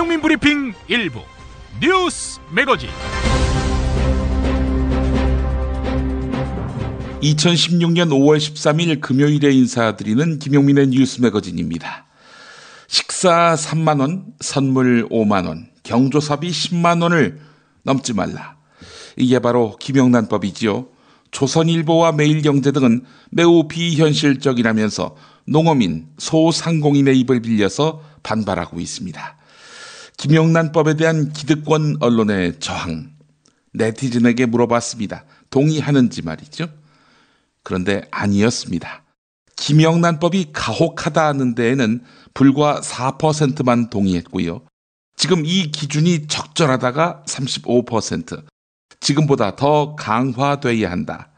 김용민 브리핑 일부 뉴스 매거진. 2016년 5월 13일 금요일에 인사드리는 김용민의 뉴스 매거진입니다. 식사 3만원, 선물 5만원, 경조사비 10만원을 넘지 말라. 이게 바로 김영란법이지요. 조선일보와 매일경제 등은 매우 비현실적이라면서 농어민, 소상공인의 입을 빌려서 반발하고 있습니다. 김영란법에 대한 기득권 언론의 저항, 네티즌에게 물어봤습니다. 동의하는지 말이죠. 그런데 아니었습니다. 김영란법이 가혹하다는 데에는 불과 4%만 동의했고요. 지금 이 기준이 적절하다가 35%, 지금보다 더 강화돼야 한다.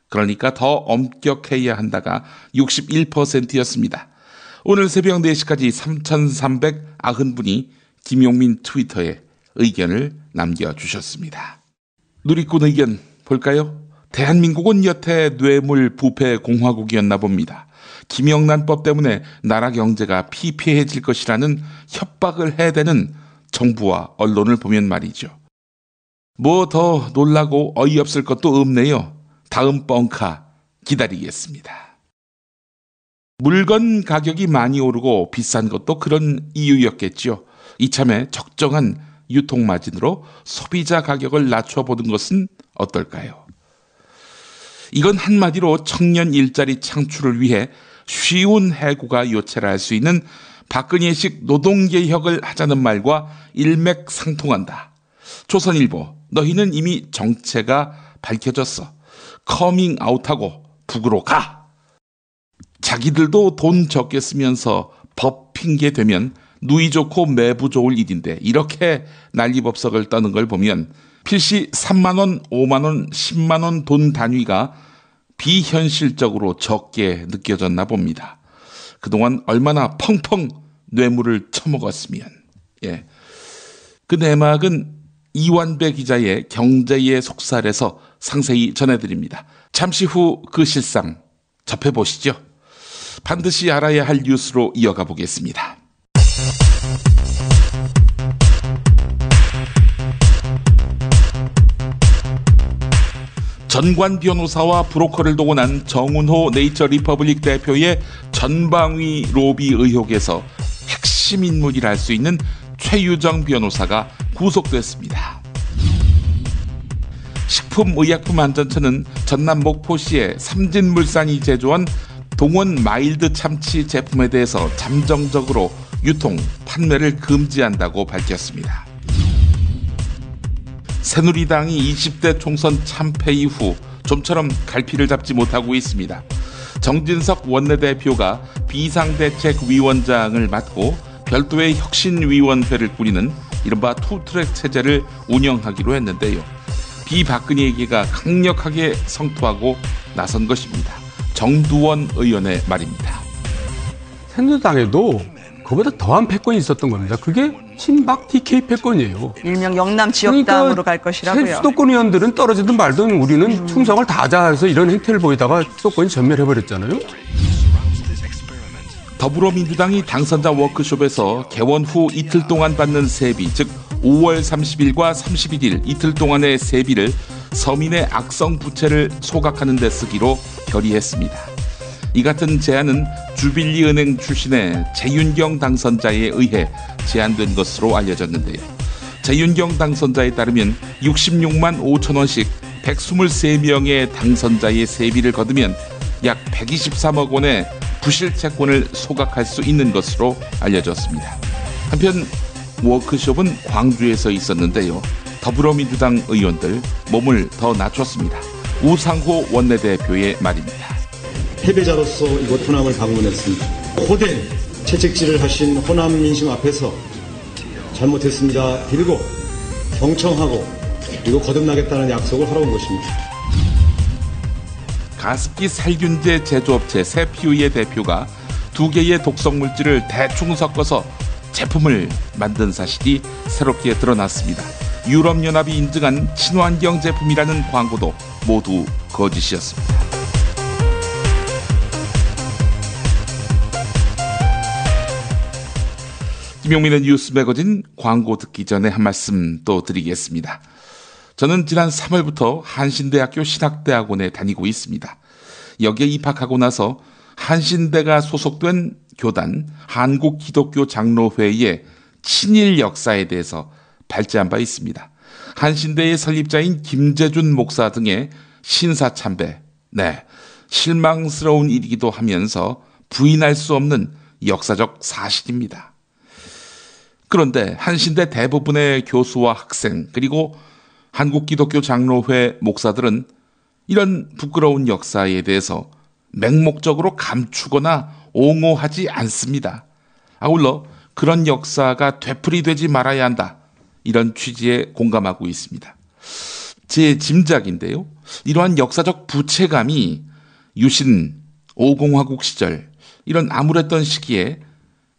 그러니까 더 엄격해야 한다가 61%였습니다. 오늘 새벽 4시까지 3,390분이 김용민 트위터에 의견을 남겨주셨습니다. 누리꾼 의견 볼까요? 대한민국은 여태 뇌물 부패 공화국이었나 봅니다. 김영란법 때문에 나라 경제가 피폐해질 것이라는 협박을 해대는 정부와 언론을 보면 말이죠. 뭐 더 놀라고 어이없을 것도 없네요. 다음 뻥카 기다리겠습니다. 물건 가격이 많이 오르고 비싼 것도 그런 이유였겠죠. 이참에 적정한 유통마진으로 소비자 가격을 낮춰보는 것은 어떨까요? 이건 한마디로 청년 일자리 창출을 위해 쉬운 해고가 요체를 할 수 있는 박근혜식 노동개혁을 하자는 말과 일맥상통한다. 조선일보, 너희는 이미 정체가 밝혀졌어. 커밍아웃하고 북으로 가. 자기들도 돈 적게 쓰면서 법 핑계 대면 누이 좋고 매부 좋을 일인데 이렇게 난리법석을 떠는 걸 보면 필시 3만원, 5만원, 10만원 돈 단위가 비현실적으로 적게 느껴졌나 봅니다. 그동안 얼마나 펑펑 뇌물을 처먹었으면. 그 내막은 이완배 기자의 경제의 속살에서 상세히 전해드립니다. 잠시 후 그 실상 접해보시죠. 반드시 알아야 할 뉴스로 이어가 보겠습니다. 전관 변호사와 브로커를 동원한 정운호 네이처 리퍼블릭 대표의 전방위 로비 의혹에서 핵심 인물이라 할 수 있는 최유정 변호사가 구속됐습니다. 식품의약품안전처는 전남 목포시의 삼진물산이 제조한 동원 마일드 참치 제품에 대해서 잠정적으로 유통, 판매를 금지한다고 밝혔습니다. 새누리당이 20대 총선 참패 이후 좀처럼 갈피를 잡지 못하고 있습니다. 정진석 원내대표가 비상대책위원장을 맡고 별도의 혁신위원회를 꾸리는 이른바 투트랙 체제를 운영하기로 했는데요. 비박근혜계가 강력하게 성토하고 나선 것입니다. 정두원 의원의 말입니다. 새누리당에도 그보다 더한 패권이 있었던 겁니다. 그게 친박 TK 패권이에요. 일명 영남 지역당으로 갈 것이라고요. 수도권 의원들은 떨어지든 말든 우리는 충성을 다하자 이런 행태를 보이다가 수도권이 전멸해버렸잖아요. 더불어민주당이 당선자 워크숍에서 개원 후 이틀 동안 받는 세비, 즉 5월 30일과 31일 이틀 동안의 세비를 서민의 악성 부채를 소각하는 데 쓰기로 결의했습니다. 이 같은 제안은 주빌리 은행 출신의 재윤경 당선자에 의해 제안된 것으로 알려졌는데요. 재윤경 당선자에 따르면 66만 5천 원씩 123명의 당선자의 세비를 거두면 약 123억 원의 부실 채권을 소각할 수 있는 것으로 알려졌습니다. 한편 워크숍은 광주에서 있었는데요. 더불어민주당 의원들 몸을 더 낮췄습니다. 우상호 원내대표의 말입니다. 패배자로서 이곳 호남을 방문했습니다. 호된 채찍질을 하신 호남 민심 앞에서 잘못했습니다 빌고 경청하고 그리고 거듭나겠다는 약속을 하러 온 것입니다. 가습기 살균제 제조업체 세피우의 대표가 2개의 독성물질을 대충 섞어서 제품을 만든 사실이 새롭게 드러났습니다. 유럽연합이 인증한 친환경 제품이라는 광고도 모두 거짓이었습니다. 김용민의 뉴스 매거진 광고 듣기 전에 한 말씀 또 드리겠습니다. 저는 지난 3월부터 한신대학교 신학대학원에 다니고 있습니다. 여기에 입학하고 나서 한신대가 소속된 교단 한국기독교장로회의 친일 역사에 대해서 발제한 바 있습니다. 한신대의 설립자인 김재준 목사 등의 신사참배, 실망스러운 일이기도 하면서 부인할 수 없는 역사적 사실입니다. 그런데 한신대 대부분의 교수와 학생 그리고 한국기독교장로회 목사들은 이런 부끄러운 역사에 대해서 맹목적으로 감추거나 옹호하지 않습니다. 아울러 그런 역사가 되풀이되지 말아야 한다. 이런 취지에 공감하고 있습니다. 제 짐작인데요. 이러한 역사적 부채감이 유신, 5공화국 시절 이런 암울했던 시기에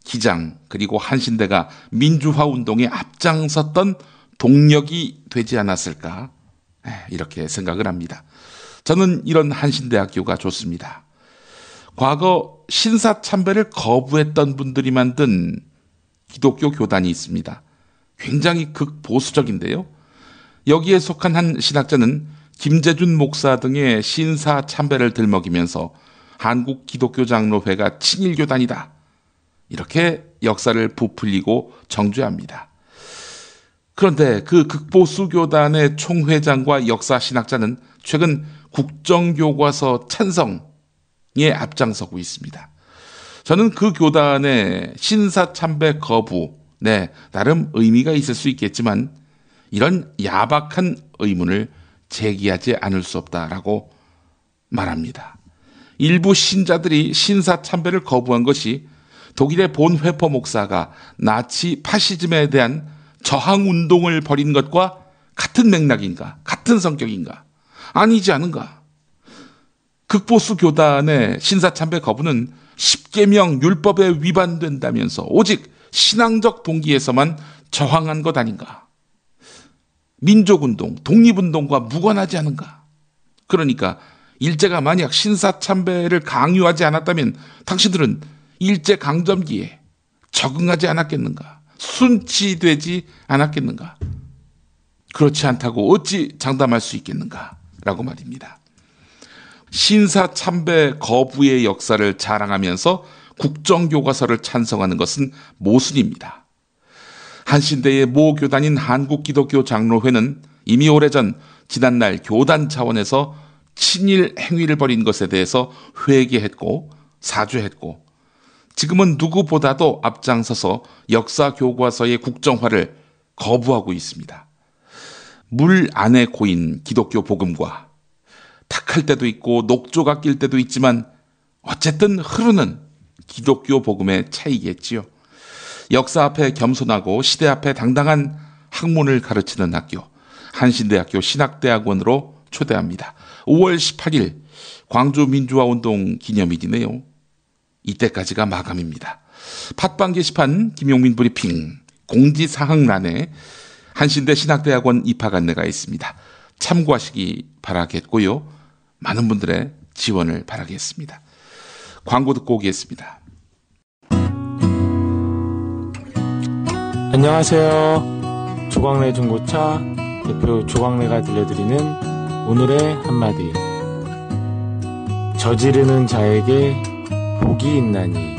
기장 그리고 한신대가 민주화 운동에 앞장섰던 동력이 되지 않았을까 이렇게 생각을 합니다. 저는 이런 한신대학교가 좋습니다. 과거 신사참배를 거부했던 분들이 만든 기독교 교단이 있습니다. 굉장히 극보수적인데요. 여기에 속한 한 신학자는 김재준 목사 등의 신사참배를 들먹이면서 한국기독교장로회가 친일교단이다. 이렇게 역사를 부풀리고 정죄합니다. 그런데 그 극보수 교단의 총회장과 역사신학자는 최근 국정교과서 찬성에 앞장서고 있습니다. 저는 그 교단의 신사참배 거부, 나름 의미가 있을 수 있겠지만 이런 야박한 의문을 제기하지 않을 수 없다라고 말합니다. 일부 신자들이 신사참배를 거부한 것이 독일의 본회퍼 목사가 나치 파시즘에 대한 저항운동을 벌인 것과 같은 맥락인가? 같은 성격인가? 아니지 않은가? 극보수 교단의 신사참배 거부는 십계명 율법에 위반된다면서 오직 신앙적 동기에서만 저항한 것 아닌가? 민족운동, 독립운동과 무관하지 않은가? 그러니까 일제가 만약 신사참배를 강요하지 않았다면 당신들은 일제강점기에 적응하지 않았겠는가? 순치되지 않았겠는가? 그렇지 않다고 어찌 장담할 수 있겠는가? 라고 말입니다. 신사참배 거부의 역사를 자랑하면서 국정교과서를 찬성하는 것은 모순입니다. 한신대의 모 교단인 한국기독교장로회는 이미 오래전 지난날 교단 차원에서 친일 행위를 벌인 것에 대해서 회개했고 사죄했고 지금은 누구보다도 앞장서서 역사교과서의 국정화를 거부하고 있습니다. 물 안에 고인 기독교 복음과 탁할 때도 있고 녹조가 낄 때도 있지만 어쨌든 흐르는 기독교 복음의 차이겠지요. 역사 앞에 겸손하고 시대 앞에 당당한 학문을 가르치는 학교 한신대학교 신학대학원으로 초대합니다. 5월 18일 광주 민주화운동 기념일이네요. 이때까지가 마감입니다. 팟빵 게시판 김용민 브리핑 공지사항란에 한신대 신학대학원 입학 안내가 있습니다. 참고하시기 바라겠고요. 많은 분들의 지원을 바라겠습니다. 광고 듣고 오겠습니다. 안녕하세요. 조광래 중고차 대표 조광래가 들려드리는 오늘의 한마디. 저지르는 자에게 복이 있나니.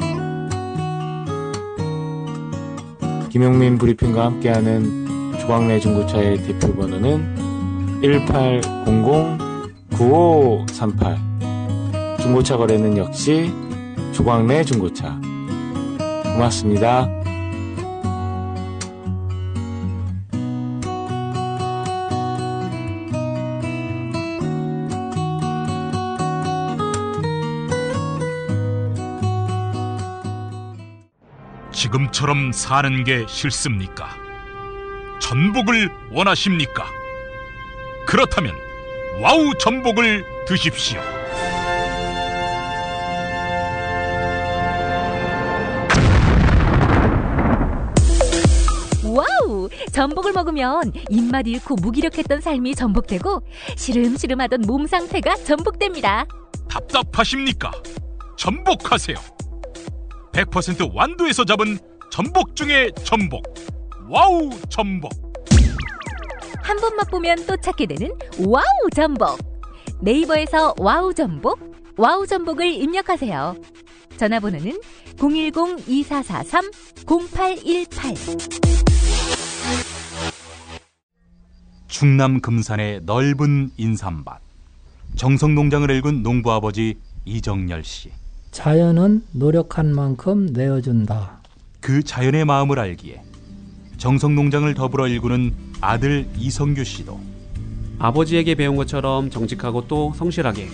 김용민 브리핑과 함께하는 조광래 중고차의 대표 번호는 1800-9538. 중고차 거래는 역시 조광래 중고차. 고맙습니다. 지금처럼 사는 게 싫습니까? 전복을 원하십니까? 그렇다면 와우 전복을 드십시오. 와우! 전복을 먹으면 입맛 잃고 무기력했던 삶이 전복되고 시름시름하던 몸 상태가 전복됩니다. 답답하십니까? 전복하세요. 100% 완도에서 잡은 전복 중에 전복. 와우 전복. 한 번 맛보면 또 찾게 되는 와우 전복. 네이버에서 와우 전복, 와우 전복을 입력하세요. 전화번호는 010-2443-0818. 충남 금산의 넓은 인삼밭. 정성농장을 일군 농부아버지 이정열 씨. 자연은 노력한 만큼 내어준다. 그 자연의 마음을 알기에 정성농장을 더불어 일구는 아들 이성규 씨도 아버지에게 배운 것처럼 정직하고 또 성실하게.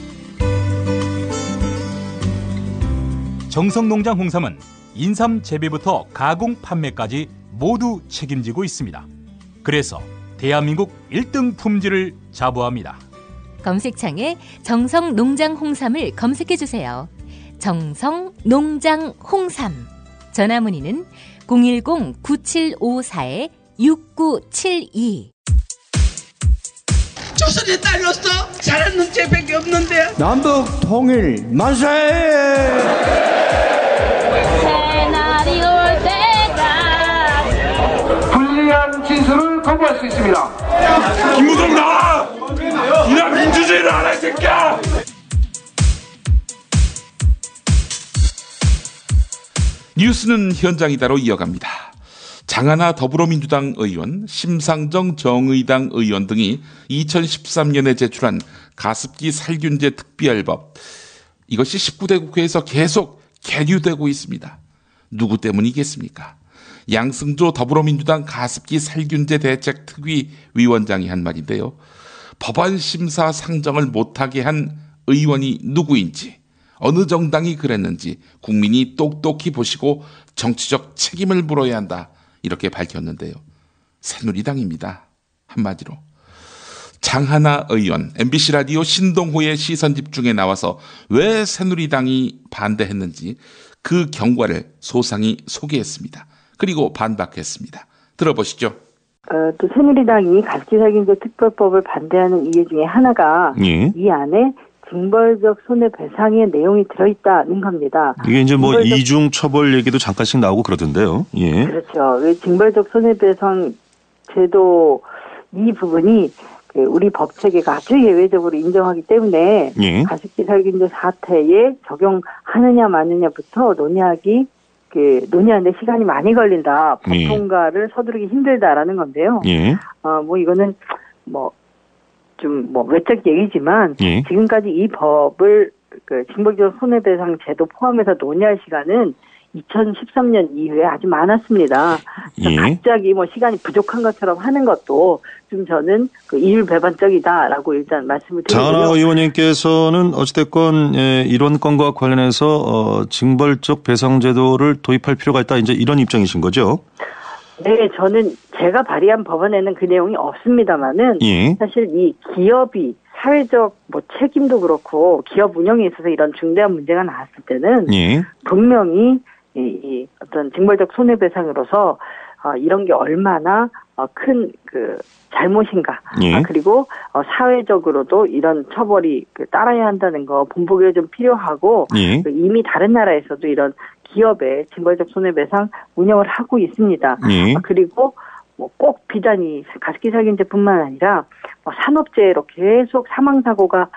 정성농장 홍삼은 인삼 재배부터 가공 판매까지 모두 책임지고 있습니다. 그래서 대한민국 1등 품질을 자부합니다. 검색창에 정성농장 홍삼을 검색해주세요. 정성농장 홍삼. 전화문의는 010-9754-6972. 조선의 딸로서 잘하는 죄밖에 없는데. 남북 통일 만세! 새날이 올 때가 불리한 진술을 거부할 수 있습니다. 김무성 나와! 이런 민주주의를 안 할 새끼야! 뉴스는 현장이다로 이어갑니다. 장하나 더불어민주당 의원, 심상정 정의당 의원 등이 2013년에 제출한 가습기 살균제 특별법. 이것이 19대 국회에서 계속 계류되고 있습니다. 누구 때문이겠습니까? 양승조 더불어민주당 가습기 살균제 대책 특위 위원장이 한 말인데요. 법안 심사 상정을 못하게 한 의원이 누구인지, 어느 정당이 그랬는지 국민이 똑똑히 보시고 정치적 책임을 물어야 한다. 이렇게 밝혔는데요. 새누리당입니다. 한마디로. 장하나 의원, MBC 라디오 신동호의 시선집중에 나와서 왜 새누리당이 반대했는지 그 경과를 소상히 소개했습니다. 그리고 반박했습니다. 들어보시죠. 또 새누리당이 가습기살균제 특별법을 반대하는 이유 중에 하나가 이 안에 징벌적 손해배상의 내용이 들어있다는 겁니다. 이게 이제 뭐 이중 처벌 얘기도 잠깐씩 나오고 그러던데요. 예. 그렇죠. 왜 징벌적 손해배상 제도 이 부분이 우리 법 체계가 아주 예외적으로 인정하기 때문에 가습기 살균제 사태에 적용하느냐 마느냐부터 논의하는데 시간이 많이 걸린다. 법 통과를 서두르기 힘들다라는 건데요. 이거는 외적 얘기지만 지금까지 이 법을 징벌적 손해배상 제도 포함해서 논의할 시간은 2013년 이후에 아주 많았습니다. 갑자기 시간이 부족한 것처럼 하는 것도 좀 저는 이율배반적이다라고 일단 말씀을 드리고요. 장하나 의원님께서는 어찌됐건 이런 건과 관련해서 징벌적 배상 제도를 도입할 필요가 있다. 이제 이런 입장이신 거죠? 네, 저는 제가 발의한 법안에는 그 내용이 없습니다만은 사실 이 기업이 사회적 책임도 그렇고 기업 운영에 있어서 이런 중대한 문제가 나왔을 때는 분명히 이 어떤 징벌적 손해배상으로서 이런 게 얼마나 큰 잘못인가 그리고 사회적으로도 이런 처벌이 따라야 한다는 거 본보기가 좀 필요하고 이미 다른 나라에서도 이런 기업의 징벌적 손해배상 운영을 하고 있습니다. 그리고 꼭 비단이 가습기 살균제뿐만 아니라 산업재해로 계속 사망사고가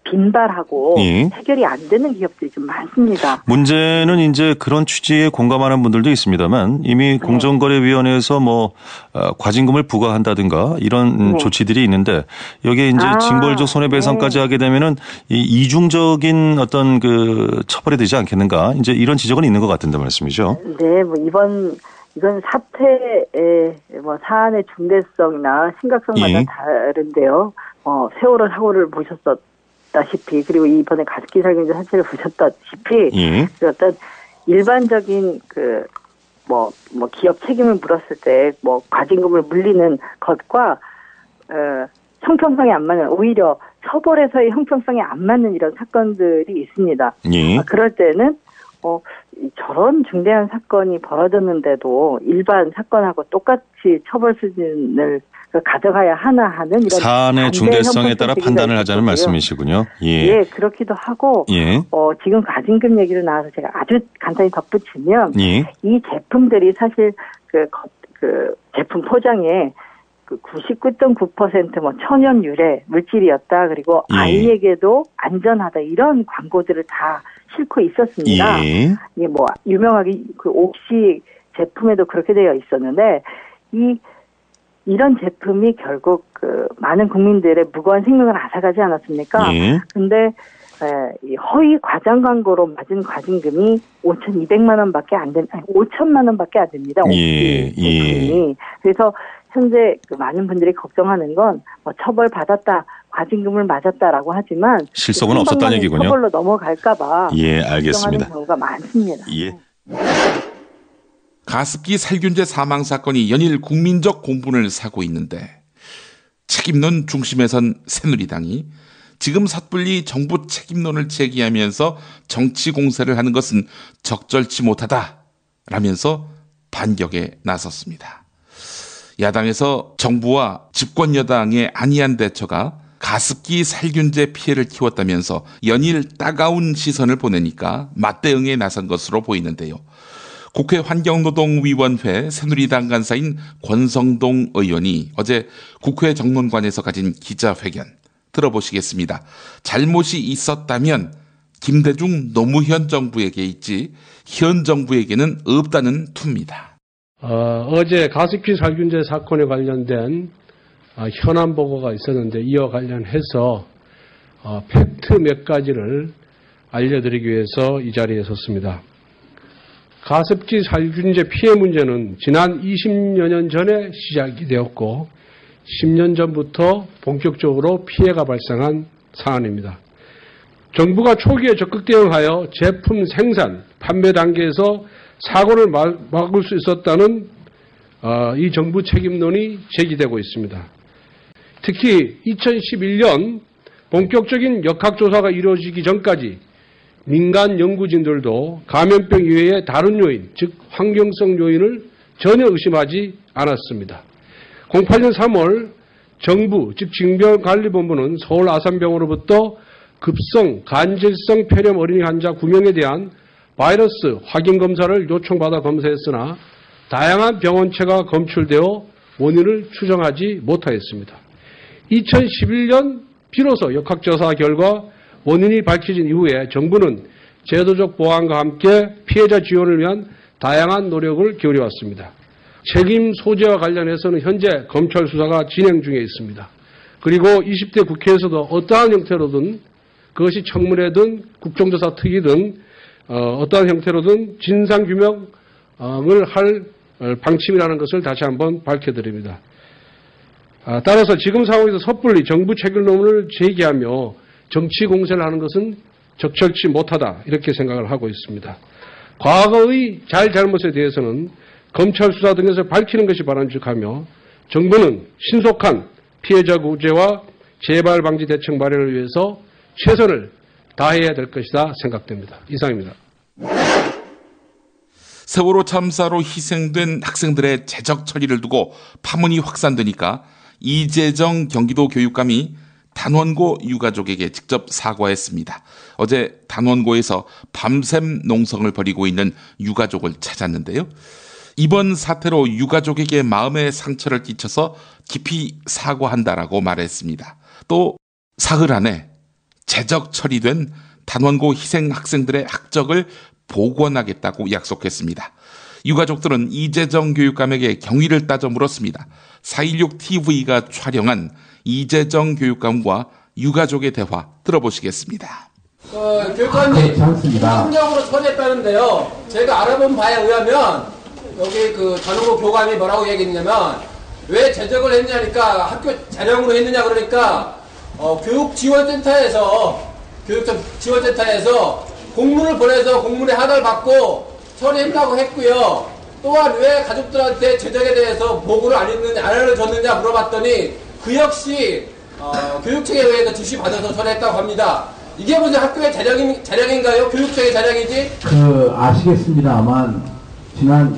빈발하고 해결이 안 되는 기업들이 좀 많습니다. 문제는 이제 그런 취지에 공감하는 분들도 있습니다만 이미 공정거래위원회에서 과징금을 부과한다든가 이런 조치들이 있는데 여기에 이제 징벌적 손해배상까지 하게 되면은 이중적인 어떤 처벌이 되지 않겠는가 이제 이런 지적은 있는 것 같은데 말씀이죠. 네, 이건 사태의 사안의 중대성이나 심각성마다 다른데요. 세월호 사고를 보셨다시피 그리고 이번에 가습기 살균제 사태를 보셨다시피 어떤 일반적인 기업 책임을 물었을 때 과징금을 물리는 것과 형평성이 안 맞는 오히려 처벌에서의 형평성이 안 맞는 이런 사건들이 있습니다. 그럴 때는 저런 중대한 사건이 벌어졌는데도 일반 사건하고 똑같이 처벌 수준을 가져가야 하나 하는 이런 사안의 중대성에 따라 판단을 하자는 말씀이시군요. 예. 예, 그렇기도 하고 예. 지금 과징금 얘기로 나와서 제가 아주 간단히 덧붙이면 예. 이 제품들이 사실 그 제품 포장에 99.9% 천연 유래 물질이었다. 그리고 예. 아이에게도 안전하다. 이런 광고들을 다 싣고 있었습니다. 예. 이게 유명하게 그 옥시 제품에도 그렇게 되어 있었는데 이런 제품이 결국 많은 국민들의 무고한 생명을 앗아가지 않았습니까? 예. 근데 이 허위 과장 광고로 맞은 과징금이 5,200만 원밖에 안 5천만 원밖에 안 됩니다. 예. 제품이. 그래서 현재 많은 분들이 걱정하는 건 처벌받았다, 과징금을 맞았다라고 하지만 실속은 없었다는 얘기군요. 처벌로 넘어갈까봐 예, 알겠습니다. 걱정하는 경우가 많습니다. 예. 가습기 살균제 사망 사건이 연일 국민적 공분을 사고 있는데 책임론 중심에 선 새누리당이 지금 섣불리 정부 책임론을 제기하면서 정치 공세를 하는 것은 적절치 못하다라면서 반격에 나섰습니다. 야당에서 정부와 집권 여당의 안이한 대처가 가습기 살균제 피해를 키웠다면서 연일 따가운 시선을 보내니까 맞대응에 나선 것으로 보이는데요. 국회 환경노동위원회 새누리당 간사인 권성동 의원이 어제 국회 정론관에서 가진 기자회견 들어보시겠습니다. 잘못이 있었다면 김대중 노무현 정부에게 있지 현 정부에게는 없다는 투입니다. 어제 가습기 살균제 사건에 관련된 현안 보고가 있었는데 이와 관련해서 팩트 몇 가지를 알려드리기 위해서 이 자리에 섰습니다. 가습기 살균제 피해 문제는 지난 20여 년 전에 시작이 되었고 10년 전부터 본격적으로 피해가 발생한 사안입니다. 정부가 초기에 적극 대응하여 제품 생산, 판매 단계에서 사고를 막을 수 있었다는 이 정부 책임론이 제기되고 있습니다. 특히 2011년 본격적인 역학조사가 이루어지기 전까지 민간 연구진들도 감염병 이외의 다른 요인, 즉 환경성 요인을 전혀 의심하지 않았습니다. 08년 3월 정부, 즉 징병관리본부는 서울 아산병원으로부터 급성 간질성 폐렴 어린이 환자 9명에 대한 바이러스 확인 검사를 요청받아 검사했으나 다양한 병원체가 검출되어 원인을 추정하지 못하였습니다. 2011년 비로소 역학조사 결과 원인이 밝혀진 이후에 정부는 제도적 보완과 함께 피해자 지원을 위한 다양한 노력을 기울여왔습니다. 책임 소재와 관련해서는 현재 검찰 수사가 진행 중에 있습니다. 그리고 20대 국회에서도 어떠한 형태로든 그것이 청문회든 국정조사 특위든 어떠한 형태로든 진상규명을 할 방침이라는 것을 다시 한번 밝혀드립니다. 따라서 지금 상황에서 섣불리 정부 책임론을 제기하며 정치 공세를 하는 것은 적절치 못하다 이렇게 생각을 하고 있습니다. 과거의 잘잘못에 대해서는 검찰 수사 등에서 밝히는 것이 바람직하며 정부는 신속한 피해자 구제와 재발 방지 대책 마련을 위해서 최선을 다해야 될 것이다 생각됩니다. 이상입니다. 세월호 참사로 희생된 학생들의 재적 처리를 두고 파문이 확산되니까 이재정 경기도 교육감이 단원고 유가족에게 직접 사과했습니다. 어제 단원고에서 밤샘 농성을 벌이고 있는 유가족을 찾았는데요. 이번 사태로 유가족에게 마음의 상처를 끼쳐서 깊이 사과한다라고 말했습니다. 또 사흘 안에 재적 처리된 단원고 희생 학생들의 학적을 복원하겠다고 약속했습니다. 유가족들은 이재정 교육감에게 경위를 따져 물었습니다. 416TV가 촬영한 이재정 교육감과 유가족의 대화 들어보시겠습니다. 교육감님, 행정적으로 처리했다는데요. 제가 알아본 바에 의하면 여기 단원고 교감이 뭐라고 얘기했냐면 왜 제적을 했냐니까 학교 자령으로 했느냐 그러니까 교육지원센터에서 공문을 보내서 공문에 하나를 받고 처리했다고 했고요. 또한 왜 가족들한테 제적에 대해서 보고를 안 알려줬느냐 물어봤더니 그 역시 교육청에 의해서 지시받아서 처리했다고 합니다. 이게 무슨 학교의 자력인가요? 교육청의 자력이지? 아시겠습니다만 지난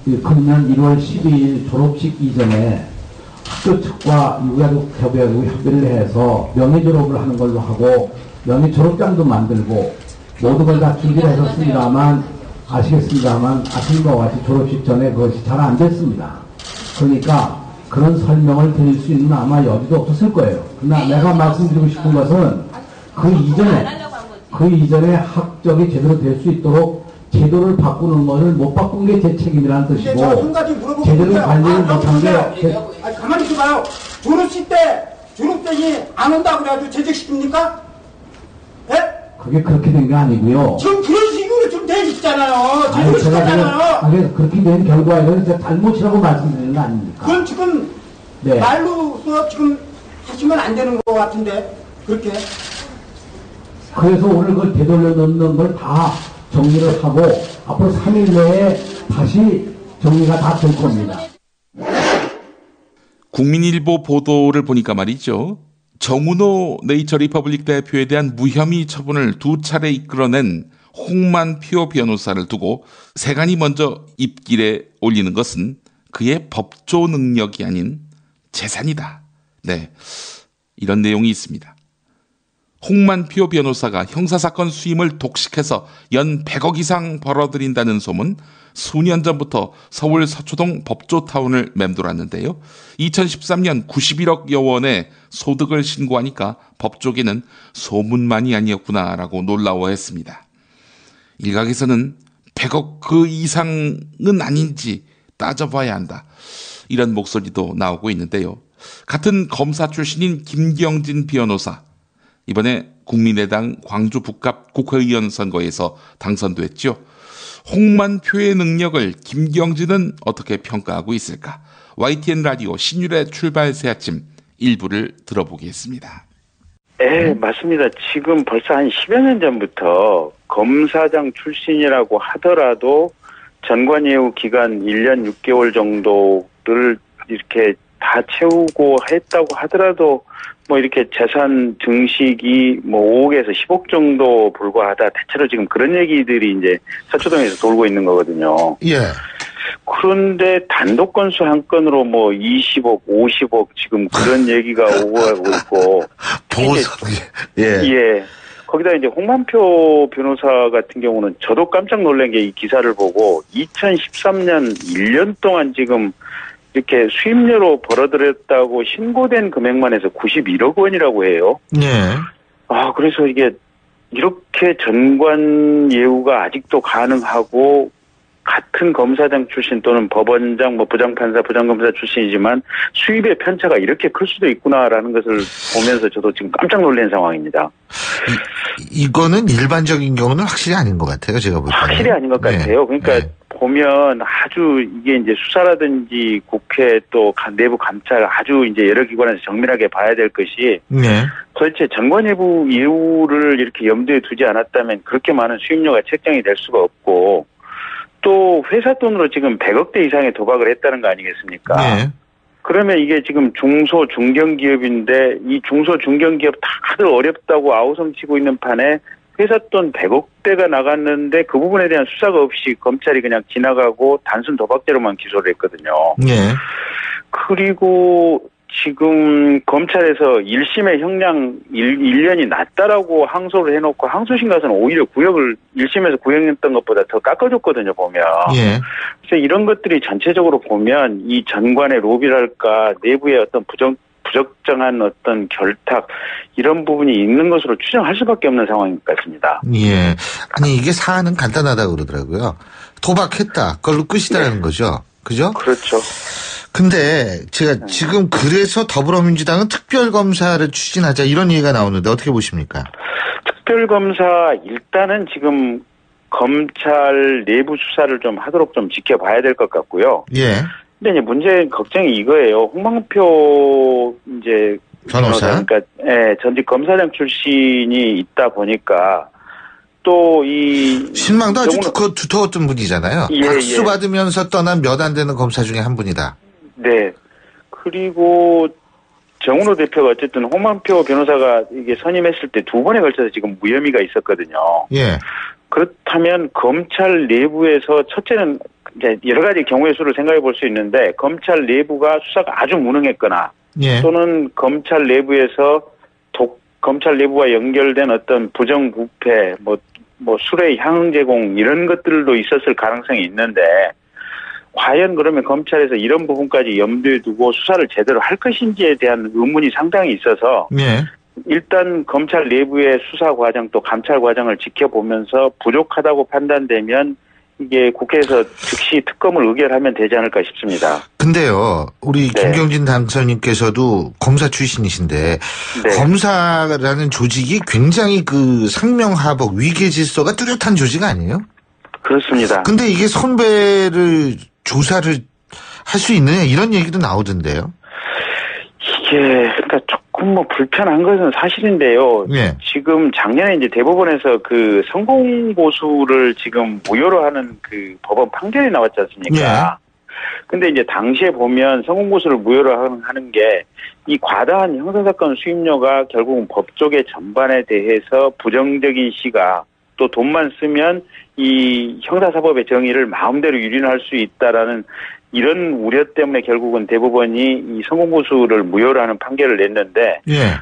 2009년 1월 12일 졸업식 이전에 학교 측과 유가족협의회하고 협의를 해서 명예 졸업을 하는 걸로 하고 명예 졸업장도 만들고 모든 걸 다 준비를 했었습니다만 아시겠습니다만 아침과 같이 졸업식 전에 그것이 잘 안 됐습니다. 그러니까 그런 설명을 드릴 수 있는 아마 여지도 없었을 거예요. 그러나 내가 말씀드리고 싶은 것은 그 이전에 학적이 제대로 될 수 있도록 제도를 바꾸는 것을 못 바꾼 게 제 책임이라는 뜻이고 제대로 관리를 못한 게 가만히 있어봐요. 졸업식 때 졸업생이 안 온다고 그래가지고 재직시킵니까? 예? 그게 그렇게 된 게 아니고요. 지금 그런 식으로 좀 되시잖아요. 재직시키잖아요. 그렇게 된 결과에 대해서 잘못이라고 말씀드리는 거 아닙니까? 그건 지금 말로서 지금 하시면 안 되는 것 같은데 그렇게. 그래서 오늘 그걸 되돌려 놓는 걸 다 정리를 하고 앞으로 3일 내에 다시 정리가 다 될 겁니다. 국민일보 보도를 보니까 말이죠. 정운호 네이처리퍼블릭 대표에 대한 무혐의 처분을 2차례 이끌어낸 홍만표 변호사를 두고 세간이 먼저 입길에 올리는 것은 그의 법조 능력이 아닌 재산이다. 네, 이런 내용이 있습니다. 홍만표 변호사가 형사사건 수임을 독식해서 연 100억 이상 벌어들인다는 소문, 수년 전부터 서울 서초동 법조타운을 맴돌았는데요. 2013년 91억여 원의 소득을 신고하니까 법조계는 소문만이 아니었구나라고 놀라워했습니다. 일각에서는 100억 그 이상은 아닌지 따져봐야 한다. 이런 목소리도 나오고 있는데요. 같은 검사 출신인 김경진 변호사, 이번에 국민의당 광주 북갑 국회의원 선거에서 당선됐죠. 홍만표의 능력을 김경진은 어떻게 평가하고 있을까? YTN 라디오 신율의 출발 새 아침 일부를 들어보겠습니다. 네, 맞습니다. 지금 벌써 한 10여 년 전부터 검사장 출신이라고 하더라도 전관예우 기간 1년 6개월 정도를 이렇게 다 채우고 했다고 하더라도 뭐 이렇게 재산 증식이 뭐 5억에서 10억 정도 불과하다. 대체로 지금 그런 얘기들이 이제 서초동에서 돌고 있는 거거든요. 예. 그런데 단독 건수 한 건으로 뭐 20억, 50억 지금 그런 얘기가 오고 있고. 보석. 예. 예. 거기다 이제 홍만표 변호사 같은 경우는 저도 깜짝 놀란 게 이 기사를 보고 2013년 1년 동안 지금 이렇게 수임료로 벌어들였다고 신고된 금액만 해서 91억 원이라고 해요. 네. 그래서 이게 이렇게 전관 예우가 아직도 가능하고 같은 검사장 출신 또는 법원장, 뭐 부장판사, 부장검사 출신이지만 수입의 편차가 이렇게 클 수도 있구나라는 것을 보면서 저도 지금 깜짝 놀란 상황입니다. 이거는 일반적인 경우는 확실히 아닌 것 같아요. 제가 볼 때는. 확실히 아닌 것 같아요. 그러니까 보면 아주 이게 이제 수사라든지 국회 또 내부 감찰 아주 이제 여러 기관에서 정밀하게 봐야 될 것이 도대체 전관예우 예우를 이렇게 염두에 두지 않았다면 그렇게 많은 수임료가 책정이 될 수가 없고 또 회사 돈으로 지금 100억대 이상의 도박을 했다는 거 아니겠습니까? 그러면 이게 지금 중소 중견기업인데 이 중소 중견기업 다들 어렵다고 아우성치고 있는 판에 회사 돈 100억대가 나갔는데 그 부분에 대한 수사가 없이 검찰이 그냥 지나가고 단순 도박죄로만 기소를 했거든요. 그리고 지금 검찰에서 1심의 형량 1년이 낮다라고 항소를 해놓고 항소심 가서는 오히려 구형을 1심에서 구형했던 것보다 더 깎아줬거든요, 보면. 그래서 이런 것들이 전체적으로 보면 이 전관의 로비랄까 내부의 어떤 부적정한 어떤 결탁 이런 부분이 있는 것으로 추정할 수밖에 없는 상황인 것 같습니다. 예. 아니 이게 사안은 간단하다고 그러더라고요. 도박했다. 그걸로 끝이다라는 거죠. 그죠? 그렇죠. 근데 제가 지금 그래서 더불어민주당은 특별검사를 추진하자 이런 얘기가 나오는데 어떻게 보십니까? 특별검사 일단은 지금 검찰 내부 수사를 좀 하도록 좀 지켜봐야 될 것 같고요. 예. 근데 이제 문제 걱정이 이거예요. 홍만표 이제 변호사 그러니까 전직 검사장 출신이 있다 보니까 또 이 신망도 아주 두터웠던 분이잖아요. 박수 받으면서 떠난 몇 안 되는 검사 중에 한 분이다. 네. 그리고 정은호 대표가 어쨌든 홍만표 변호사가 이게 선임했을 때 2번에 걸쳐서 지금 무혐의가 있었거든요. 예. 그렇다면 검찰 내부에서 첫째는 이제 여러 가지 경우의 수를 생각해 볼 수 있는데 검찰 내부가 수사가 아주 무능했거나 예. 또는 검찰 내부에서 검찰 내부와 연결된 어떤 부정부패, 뭐 술의 향응 제공 이런 것들도 있었을 가능성이 있는데 과연 그러면 검찰에서 이런 부분까지 염두에 두고 수사를 제대로 할 것인지에 대한 의문이 상당히 있어서 예. 일단 검찰 내부의 수사 과정 또 감찰 과정을 지켜보면서 부족하다고 판단되면 이게 국회에서 즉시 특검을 의결하면 되지 않을까 싶습니다. 근데요, 우리 김경진 당선인께서도 검사 출신이신데 네. 검사라는 조직이 굉장히 그 상명하복 위계질서가 뚜렷한 조직 아니에요? 그렇습니다. 근데 이게 선배를 조사를 할 수 있느냐 이런 얘기도 나오던데요. 이게 그러니까 조금 뭐 불편한 것은 사실인데요. 예. 지금 작년에 이제 대법원에서 그 성공보수를 지금 무효로 하는 그 법원 판결이 나왔지 않습니까? 근데 이제 당시에 보면 성공보수를 무효로 하는 게 이 과다한 형사사건 수임료가 결국은 법조계 전반에 대해서 부정적인 시각 또 돈만 쓰면 이 형사사법의 정의를 마음대로 유린할 수 있다라는 이런 우려 때문에 결국은 대법원이 이 성공보수를 무효로 하는 판결을 냈는데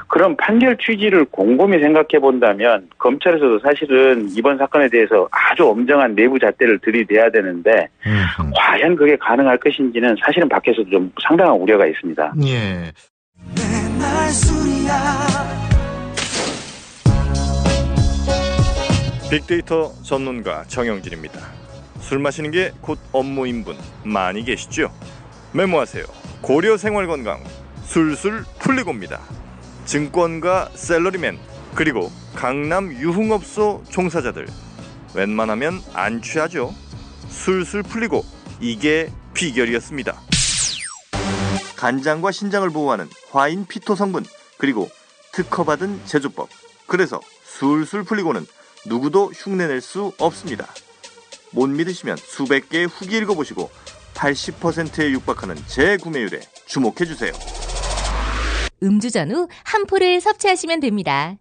그런 판결 취지를 곰곰이 생각해 본다면 검찰에서도 사실은 이번 사건에 대해서 아주 엄정한 내부 잣대를 들이대야 되는데 과연 그게 가능할 것인지는 사실은 밖에서도 좀 상당한 우려가 있습니다. 예. 빅데이터 전문가 정영진입니다. 술 마시는 게 곧 업무인 분 많이 계시죠? 메모하세요. 고려생활건강 술술 풀리고입니다. 증권가 샐러리맨 그리고 강남 유흥업소 종사자들 웬만하면 안 취하죠? 술술 풀리고 이게 비결이었습니다. 간장과 신장을 보호하는 화인 피토 성분 그리고 특허받은 제조법 그래서 술술 풀리고는 누구도 흉내낼 수 없습니다. 못 믿으시면 수백 개의 후기 읽어보시고 80%에 육박하는 재구매율에 주목해주세요. 음주 전후 한 포를 섭취하시면 됩니다.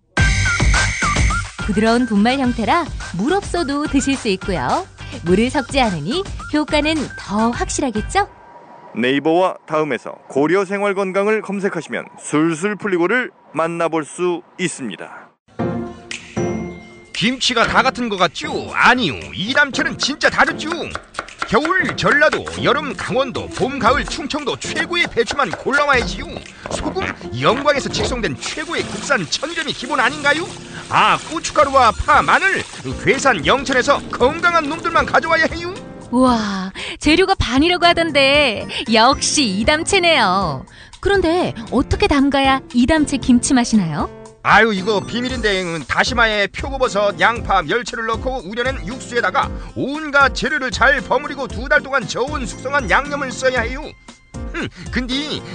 부드러운 분말 형태라 물 없어도 드실 수 있고요. 물을 섞지 않으니 효과는 더 확실하겠죠? 네이버와 다음에서 고려생활건강을 검색하시면 술술 풀리고를 만나볼 수 있습니다. 김치가 다 같은 것 같죠? 아니요, 이담채는 진짜 다르죠. 겨울 전라도, 여름 강원도, 봄 가을 충청도 최고의 배추만 골라와야지요. 소금 영광에서 직송된 최고의 국산 천점이 기본 아닌가요? 아, 고춧가루와 파, 마늘 괴산 영천에서 건강한 놈들만 가져와야 해요. 우와, 재료가 반이라고 하던데 역시 이담채네요. 그런데 어떻게 담가야 이담채 김치 맛이 나요? 아유, 이거 비밀인데 다시마에 표고버섯, 양파, 멸치를 넣고 우려낸 육수에다가 온갖 재료를 잘 버무리고 2달 동안 저온 숙성한 양념을 써야 해요. 근데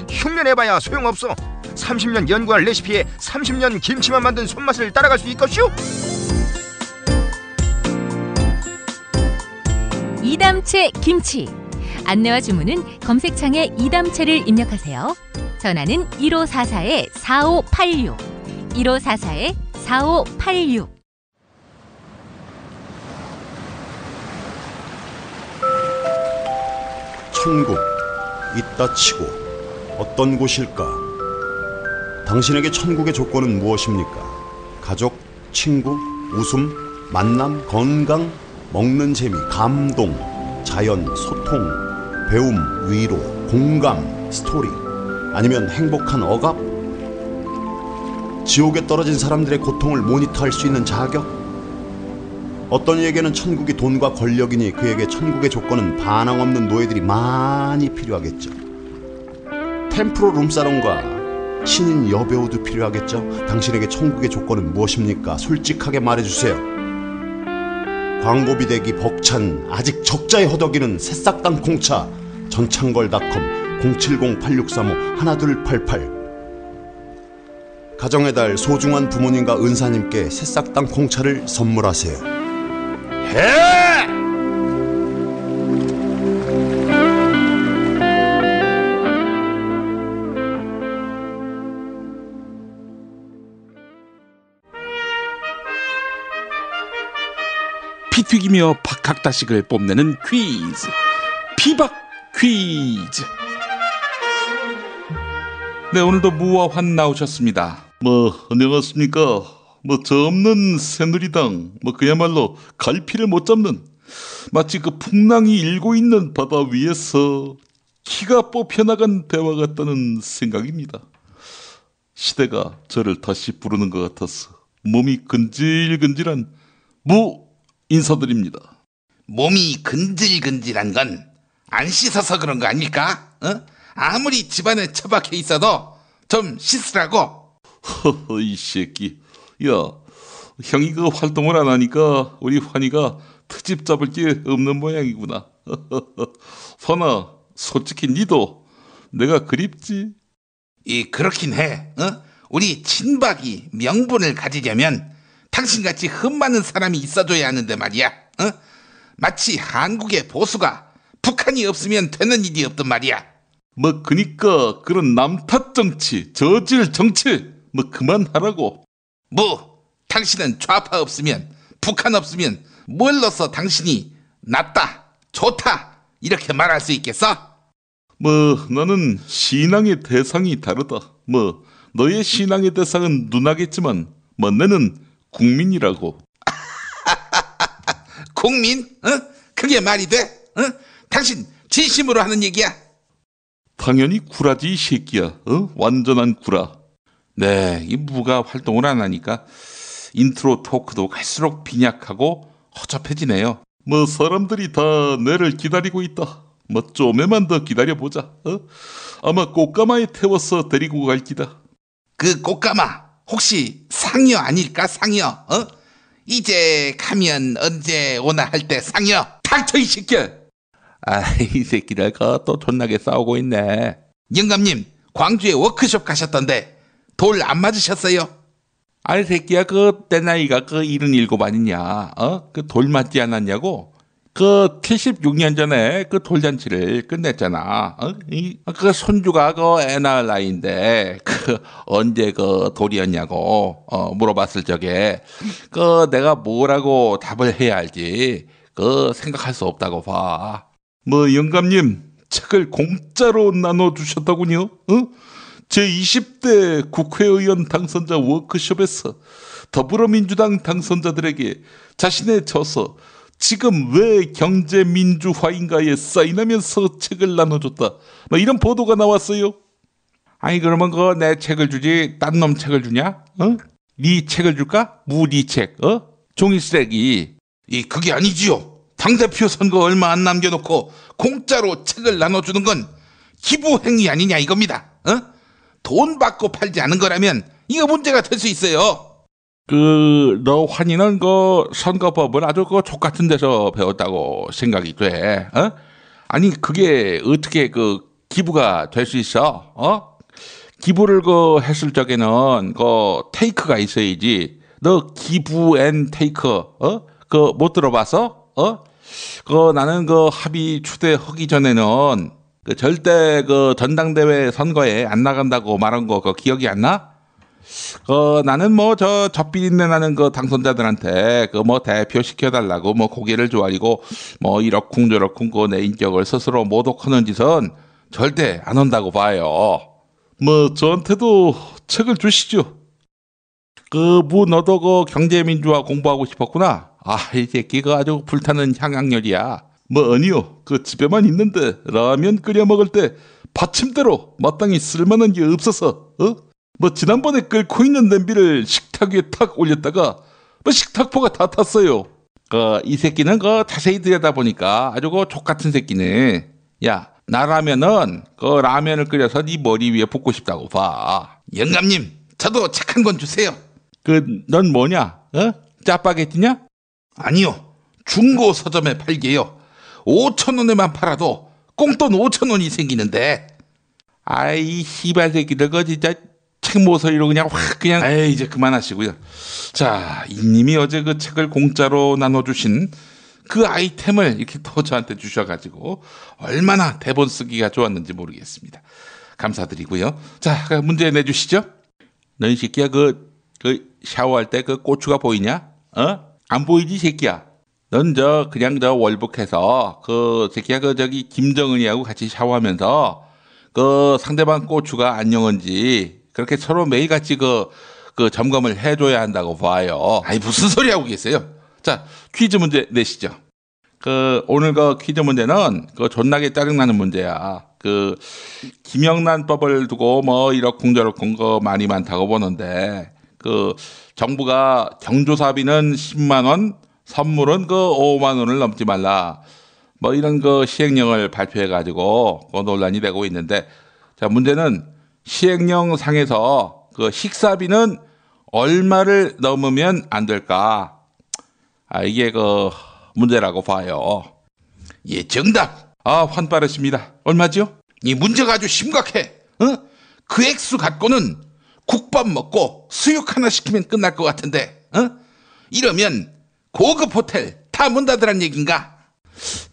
흉내내봐야 소용없어. 30년 연구한 레시피에 30년 김치만 만든 손맛을 따라갈 수 있겠슈? 이담채 김치. 안내와 주문은 검색창에 이담채를 입력하세요. 전화는 1544-4586 1544-4586. 천국 있다 치고 어떤 곳일까? 당신에게 천국의 조건은 무엇입니까? 가족, 친구, 웃음, 만남, 건강, 먹는 재미, 감동, 자연, 소통, 배움, 위로, 공감, 스토리, 아니면 행복한 억압? 지옥에 떨어진 사람들의 고통을 모니터할 수 있는 자격? 어떤 이에게는 천국이 돈과 권력이니 그에게 천국의 조건은 반항 없는 노예들이 많이 필요하겠죠. 템프로 룸사롱과 신인 여배우도 필요하겠죠. 당신에게 천국의 조건은 무엇입니까? 솔직하게 말해주세요. 광고비 대기 벅찬 아직 적자에 허덕이는 새싹당 콩차 전창걸닷컴 070-8635-1288 가정의 달 소중한 부모님과 은사님께 새싹당 콩차를 선물하세요. 해! 피 튀기며 박학다식을 뽐내는 퀴즈, 피박 퀴즈. 네, 오늘도 무와 환 나오셨습니다. 안녕하십니까. 저 없는 새누리당, 그야말로 갈피를 못 잡는, 마치 그 풍랑이 일고 있는 바다 위에서 키가 뽑혀나간 대화 같다는 생각입니다. 시대가 저를 다시 부르는 것 같아서 몸이 근질근질한 무 인사드립니다. 몸이 근질근질한 건 안 씻어서 그런 거 아닐까? 아무리 집안에 처박혀 있어도 좀 씻으라고. 허허, 이 새끼. 야, 형이 그 활동을 안 하니까 우리 환희가 트집 잡을 게 없는 모양이구나. 환아, 솔직히 니도 내가 그립지? 그렇긴 해. 우리 친박이 명분을 가지려면 당신같이 흠 많은 사람이 있어줘야 하는데 말이야. 마치 한국의 보수가 북한이 없으면 되는 일이 없단 말이야. 그니까 그런 남탓 정치, 저질 정치 그만하라고. 당신은 좌파 없으면, 북한 없으면 뭘로써 당신이 낫다, 좋다 이렇게 말할 수 있겠어? 나는 신앙의 대상이 다르다. 너의 신앙의 대상은 누나겠지만 내는 국민이라고. 국민? 그게 말이 돼? 당신 진심으로 하는 얘기야? 당연히 구라지, 이 새끼야. 완전한 구라. 네, 이 무가 활동을 안 하니까 인트로 토크도 갈수록 빈약하고 허접해지네요. 사람들이 다 내를 기다리고 있다. 좀에만 더 기다려보자. 아마 꽃가마에 태워서 데리고 갈 기다. 그 꽃가마 혹시 상여 아닐까? 상여. 이제 가면 언제 오나 할 때 상여. 닥쳐, 이 새끼야. 이 새끼들과 또 존나게 싸우고 있네. 영감님, 광주에 워크숍 가셨던데 돌 안 맞으셨어요? 아이 새끼야, 내 나이가 77 아니냐? 그 돌 맞지 않았냐고? 76년 전에 그 돌잔치를 끝냈잖아. 그 손주가 애 낳을 나이인데 언제 돌이었냐고 물어봤을 적에 내가 뭐라고 답을 해야 할지 생각할 수 없다고 봐. 영감님, 책을 공짜로 나눠주셨다군요. 제20대 국회의원 당선자 워크숍에서 더불어민주당 당선자들에게 자신의 저서 지금 왜 경제민주화인가에 사인하면서 책을 나눠줬다. 이런 보도가 나왔어요. 아니, 그러면 내 책을 주지 딴 놈 책을 주냐? 네 책을 줄까? 네 책, 종이 쓰레기. 그게 아니지요. 당대표 선거 얼마 안 남겨놓고 공짜로 책을 나눠주는 건 기부행위 아니냐 이겁니다. 돈 받고 팔지 않은 거라면 이거 문제가 될 수 있어요. 너 환희는 선거법을 아주 족같은 데서 배웠다고 생각이 돼. 아니, 그게 어떻게 기부가 될 수 있어? 기부를 했을 적에는 테이크가 있어야지. 너 기부 앤 테이크, 못 들어봤어? 나는 합의 추대하기 전에는 절대 전당대회 선거에 안 나간다고 말한 거 기억이 안 나? 나는 젖비린내 나는 당선자들한테 대표 시켜달라고 고개를 조아리고 이러쿵저러쿵 내 인격을 스스로 모독하는 짓은 절대 안 한다고 봐요. 저한테도 책을 주시죠. 너도 경제민주화 공부하고 싶었구나. 이 새끼 아주 불타는 향학열이야. 아니요. 집에만 있는데 라면 끓여 먹을 때 받침대로 마땅히 쓸만한 게 없어서 지난번에 끓고 있는 냄비를 식탁 위에 탁 올렸다가 식탁포가 다 탔어요. 이 새끼는 자세히 들여다보니까 아주 족같은 새끼네. 야, 나라면은 라면을 끓여서 네 머리 위에 붓고 싶다고 봐. 영감님, 저도 책 한 권 주세요. 넌 뭐냐? 짜파게티냐? 아니요. 중고 서점에 팔게요. 5,000원에만 팔아도 꽁돈 5,000원이 생기는데. 아이 씨발 새끼들 진짜 책 모서리로 그냥 확 이제 그만하시고요. 자, 이님이 어제 책을 공짜로 나눠주신 아이템을 이렇게 또 저한테 주셔가지고 얼마나 대본 쓰기가 좋았는지 모르겠습니다. 감사드리고요. 자, 문제 내주시죠. 너 이 새끼야 샤워할 때 고추가 보이냐? 안 보이지 새끼야? 넌 그냥 월북해서 새끼야 저기 김정은이하고 같이 샤워하면서 상대방 고추가 안녕한지 그렇게 서로 매일같이 점검을 해줘야 한다고 봐요. 아니 무슨 소리 하고 계세요? 자, 퀴즈 문제 내시죠. 오늘 퀴즈 문제는 존나게 짜증나는 문제야. 김영란법을 두고 이러쿵저러쿵 많이 많다고 보는데 정부가 경조사비는 10만 원, 선물은 5만 원을 넘지 말라. 이런 시행령을 발표해가지고 논란이 되고 있는데, 자, 문제는 시행령 상에서 식사비는 얼마를 넘으면 안 될까? 이게 문제라고 봐요. 예, 정답. 환 빠르십니다. 얼마죠? 이 문제가 아주 심각해. 그 액수 갖고는 국밥 먹고 수육 하나 시키면 끝날 것 같은데, 이러면 고급 호텔 다 문 닫으란 얘긴가?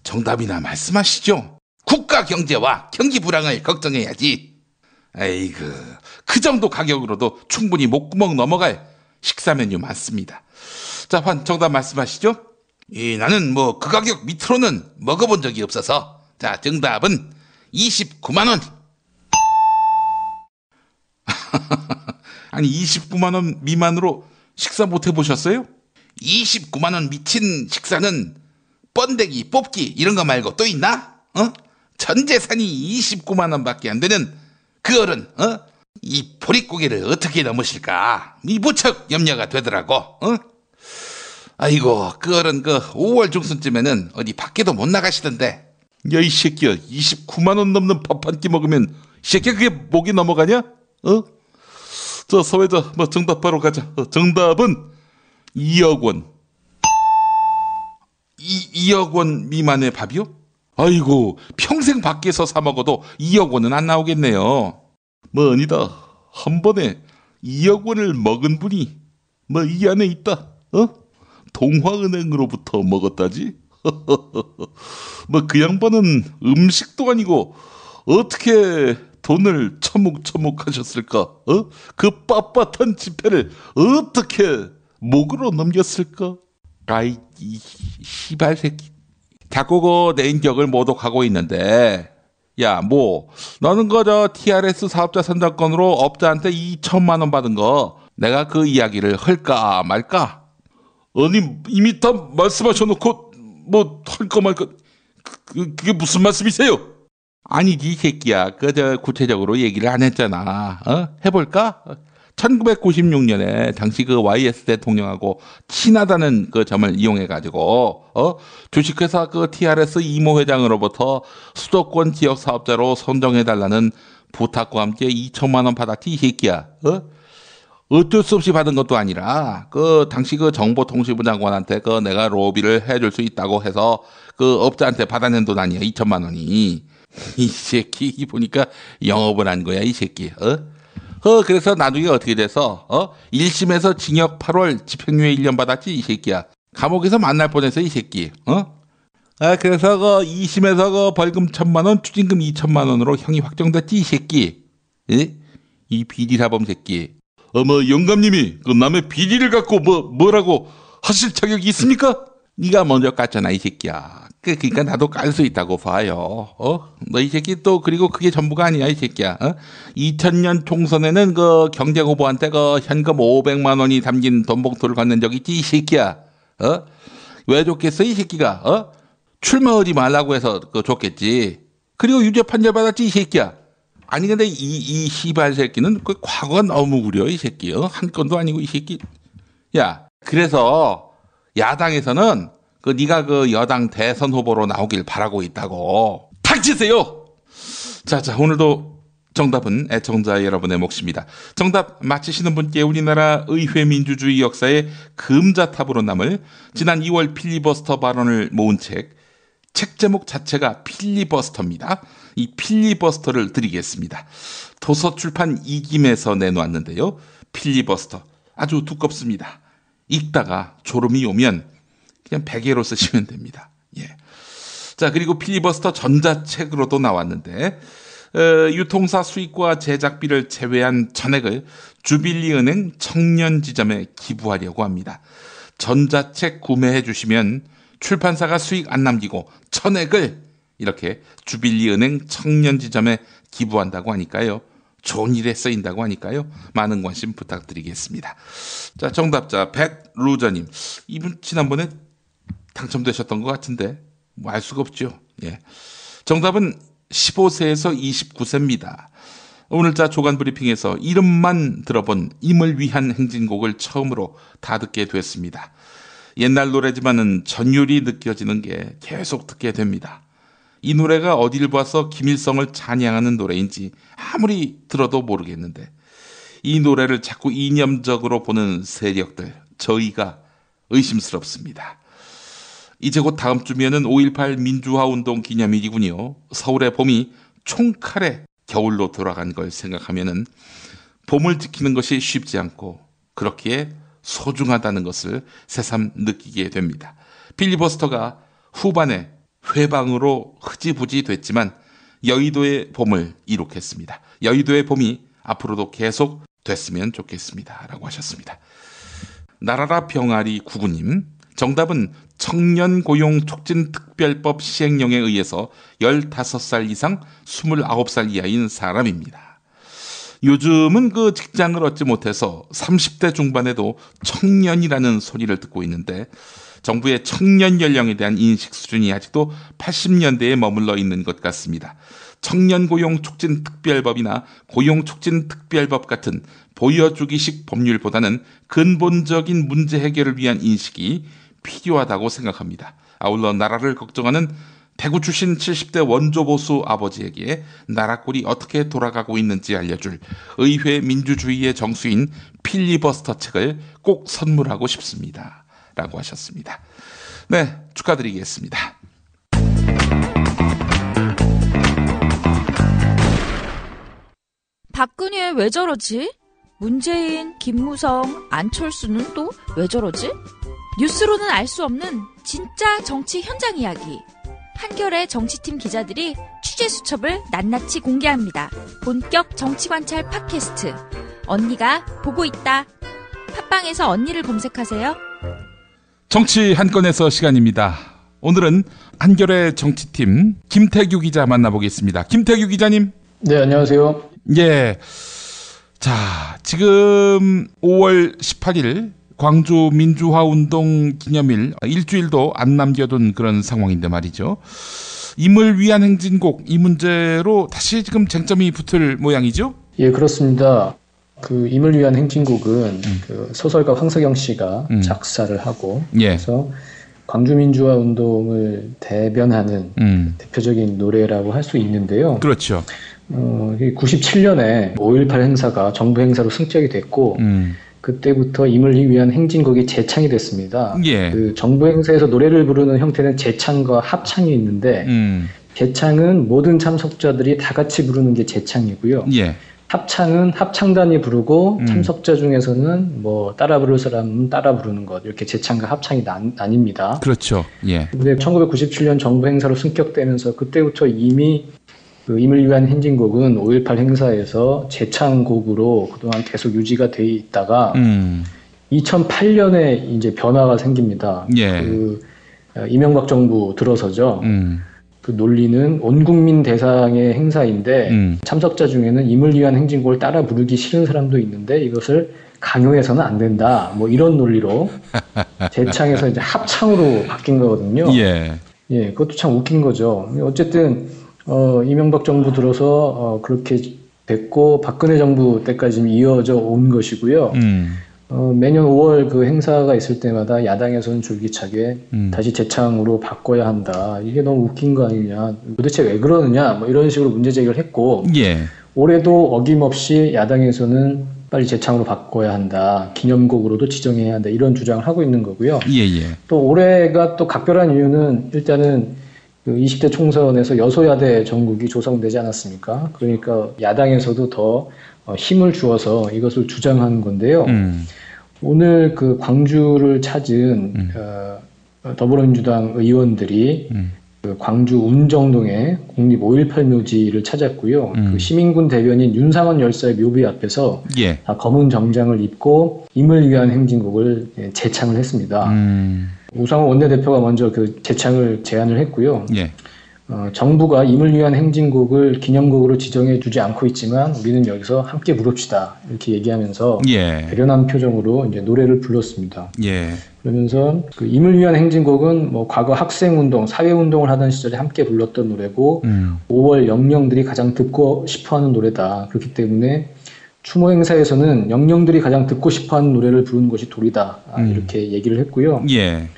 정답이나 말씀하시죠. 국가 경제와 경기 불황을 걱정해야지. 에이그, 그 정도 가격으로도 충분히 목구멍 넘어갈 식사 메뉴 많습니다. 자, 정답 말씀하시죠. 나는 그 가격 밑으로는 먹어본 적이 없어서. 자, 정답은 29만 원. 아니 29만 원 미만으로 식사 못 해보셨어요? 29만 원 미친 식사는 번데기, 뽑기 이런 거 말고 또 있나? 전 재산이 29만 원밖에 안 되는 그 어른, 이 보릿고개를 어떻게 넘으실까? 무척 염려가 되더라고. 아이고, 그 어른 5월 중순쯤에는 어디 밖에도 못 나가시던데. 야, 이 새끼야, 29만 원 넘는 밥 한 끼 먹으면 이 새끼야 그게 목이 넘어가냐? 서회자 정답 바로 가자. 정답은 2억 원. 2억 원 미만의 밥이요? 아이고, 평생 밖에서 사 먹어도 2억 원은 안 나오겠네요. 아니다. 한 번에 2억 원을 먹은 분이 이 안에 있다. 동화은행으로부터 먹었다지? 그 양반은 음식도 아니고 어떻게 돈을 처묵처묵 하셨을까? 그 빳빳한 지폐를 어떻게 목으로 넘겼을까? 아이, 이 시발 새끼. 자꾸 내 인격을 모독하고 있는데, 야, 너는 TRS 사업자 선정권으로 업자한테 2천만 원 받은 거 내가 그 이야기를 할까 말까? 아니, 이미 다 말씀하셔놓고 할까 말까? 그게 무슨 말씀이세요? 아니, 이 새끼야. 구체적으로 얘기를 안 했잖아. 해볼까? 1996년에 당시 YS 대통령하고 친하다는 점을 이용해가지고, 주식회사 TRS 이모 회장으로부터 수도권 지역 사업자로 선정해달라는 부탁과 함께 2천만 원 받았지, 이 새끼야. 어쩔 수 없이 받은 것도 아니라, 당시 정보통신부 장관한테 내가 로비를 해줄 수 있다고 해서 업자한테 받아낸 돈 아니야, 2천만 원이. 이 새끼 보니까 영업을 한 거야, 이 새끼. 그래서 나중에 어떻게 돼서 1심에서 징역 8월 집행유예 1년 받았지, 이 새끼야. 감옥에서 만날 뻔했어, 이 새끼. 그래서 2심에서 벌금 1,000만 원, 추징금 2천만 원으로 형이 확정됐지, 이 새끼. 이 비리사범 새끼. 영감님이 남의 비리를 갖고 뭐라고 하실 자격이 있습니까? 네가 먼저 깠잖아, 이 새끼야. 그러니까 나도 깔 수 있다고 봐요. 너 이 새끼 또 그리고 그게 전부가 아니야, 이 새끼야. 2000년 총선에는 경쟁 후보한테 현금 500만 원이 담긴 돈 봉투를 건넨 적 있지, 이 새끼야. 왜 줬겠어, 이 새끼가? 출마하지 말라고 해서 줬겠지. 그리고 유죄 판결 받았지, 이 새끼야. 아니 근데 이 시발 새끼는 과거가 너무 구려, 이 새끼. 한 건도 아니고, 이 새끼. 야, 그래서 야당에서는 네가 여당 대선 후보로 나오길 바라고 있다고. 닥치세요! 자, 오늘도 정답은 애청자 여러분의 몫입니다. 정답 맞히시는 분께 우리나라 의회 민주주의 역사의 금자탑으로 남을 지난 2월 필리버스터 발언을 모은 책 제목 자체가 필리버스터입니다. 이 필리버스터를 드리겠습니다. 도서출판 이김에서 내놓았는데요. 필리버스터 아주 두껍습니다. 읽다가 졸음이 오면 그냥 베개로 쓰시면 됩니다. 예. 자, 그리고 필리버스터 전자책으로도 나왔는데 유통사 수익과 제작비를 제외한 전액을 주빌리은행 청년지점에 기부하려고 합니다. 전자책 구매해 주시면 출판사가 수익 안 남기고 천액을 이렇게 주빌리 은행 청년지점에 기부한다고 하니까요. 좋은 일에 쓰인다고 하니까요. 많은 관심 부탁드리겠습니다. 자, 정답자 백루저님. 이분 지난번에 당첨되셨던 것 같은데 뭐 알 수가 없죠. 예. 정답은 15세에서 29세입니다. 오늘자 조간브리핑에서 이름만 들어본 임을 위한 행진곡을 처음으로 다 듣게 됐습니다. 옛날 노래지만은 전율이 느껴지는 게 계속 듣게 됩니다. 이 노래가 어딜 봐서 김일성을 찬양하는 노래인지 아무리 들어도 모르겠는데 이 노래를 자꾸 이념적으로 보는 세력들, 저희가 의심스럽습니다. 이제 곧 다음 주면은 5.18 민주화운동 기념일이군요. 서울의 봄이 총칼에 겨울로 돌아간 걸 생각하면은 봄을 지키는 것이 쉽지 않고 그렇기에 소중하다는 것을 새삼 느끼게 됩니다. 필리버스터가 후반에 회방으로 흐지부지 됐지만 여의도의 봄을 이룩했습니다. 여의도의 봄이 앞으로도 계속 됐으면 좋겠습니다. 라고 하셨습니다. 나라라 병아리 구구님. 정답은 청년고용촉진특별법 시행령에 의해서 15살 이상 29살 이하인 사람입니다. 요즘은 그 직장을 얻지 못해서 30대 중반에도 청년이라는 소리를 듣고 있는데 정부의 청년 연령에 대한 인식 수준이 아직도 80년대에 머물러 있는 것 같습니다. 청년고용촉진특별법이나 고용촉진특별법 같은 보여주기식 법률보다는 근본적인 문제 해결을 위한 인식이 필요하다고 생각합니다. 아울러 나라를 걱정하는 대구 출신 70대 원조보수 아버지에게 나라꼴이 어떻게 돌아가고 있는지 알려줄 의회 민주주의의 정수인 필리버스터 책을 꼭 선물하고 싶습니다. 라고 하셨습니다. 네, 축하드리겠습니다. 박근혜 왜 저러지? 문재인, 김무성, 안철수는 또 왜 저러지? 뉴스로는 알 수 없는 진짜 정치 현장 이야기. 한겨레 정치팀 기자들이 취재 수첩을 낱낱이 공개합니다. 본격 정치관찰 팟캐스트. 언니가 보고 있다. 팟빵에서 언니를 검색하세요. 정치 한 건에서 시간입니다. 오늘은 한겨레 정치팀 김태규 기자 만나보겠습니다. 김태규 기자님. 네, 안녕하세요. 예. 자, 지금 5월 18일 광주 민주화운동 기념일 일주일도 안 남겨둔 그런 상황인데 말이죠. 임을 위한 행진곡, 이 문제로 다시 지금 쟁점이 붙을 모양이죠? 예, 그렇습니다. 그 임을 위한 행진곡은 그 소설가 황석영 씨가 작사를 하고 그래서 광주 민주화 운동을 대변하는 대표적인 노래라고 할 수 있는데요. 그렇죠. 97년에 5.18 행사가 정부 행사로 승격이 됐고 그때부터 임을 위한 행진곡이 재창이 됐습니다. 예. 그 정부 행사에서 노래를 부르는 형태는 재창과 합창이 있는데 재창은 모든 참석자들이 다 같이 부르는 게 재창이고요. 예. 합창은 합창단이 부르고 참석자 중에서는 뭐 따라 부를 사람은 따라 부르는 것, 이렇게 재창과 합창이 나뉩니다. 그렇죠. 예. 근데 1997년 정부 행사로 승격되면서 그때부터 이미 그 임을 위한 행진곡은 5.18 행사에서 재창곡으로 그동안 계속 유지가 돼 있다가 2008년에 이제 변화가 생깁니다. 예. 그 이명박 정부 들어서죠. 그 논리는 온 국민 대상의 행사인데 참석자 중에는 임을 위한 행진곡을 따라 부르기 싫은 사람도 있는데 이것을 강요해서는 안 된다. 뭐 이런 논리로 재창에서 이제 합창으로 바뀐 거거든요. 예. 예, 그것도 참 웃긴 거죠. 어쨌든 이명박 정부 들어서 그렇게 됐고 박근혜 정부 때까지 이어져 온 것이고요. 매년 5월 그 행사가 있을 때마다 야당에서는 줄기차게 다시 재창으로 바꿔야 한다. 이게 너무 웃긴 거 아니냐. 도대체 왜 그러느냐. 뭐 이런 식으로 문제 제기를 했고 예. 올해도 어김없이 야당에서는 빨리 재창으로 바꿔야 한다. 기념곡으로도 지정해야 한다. 이런 주장을 하고 있는 거고요. 예. 또 올해가 또 각별한 이유는 일단은 그 20대 총선에서 여소야대 정국이 조성되지 않았습니까? 그러니까 야당에서도 더 힘을 주어서 이것을 주장하는 건데요. 오늘 그 광주를 찾은 더불어민주당 의원들이 그 광주 운정동의 국립 5.18 묘지를 찾았고요. 그 시민군 대변인 윤상원 열사의 묘비 앞에서 다 검은 정장을 입고 임을 위한 행진곡을 재창을 했습니다. 우상호 원내대표가 먼저 그 재창을 제안을 했고요. 예. 정부가 임을 위한 행진곡을 기념곡으로 지정해 주지 않고 있지만 우리는 여기서 함께 부릅시다. 이렇게 얘기하면서 예. 배려한 표정으로 이제 노래를 불렀습니다. 예. 그러면서 그 임을 위한 행진곡은 뭐 과거 학생운동, 사회운동을 하던 시절에 함께 불렀던 노래고 5월 영령들이 가장 듣고 싶어하는 노래다. 그렇기 때문에 추모 행사에서는 영령들이 가장 듣고 싶어하는 노래를 부르는 것이 도리다. 이렇게 얘기를 했고요. 예.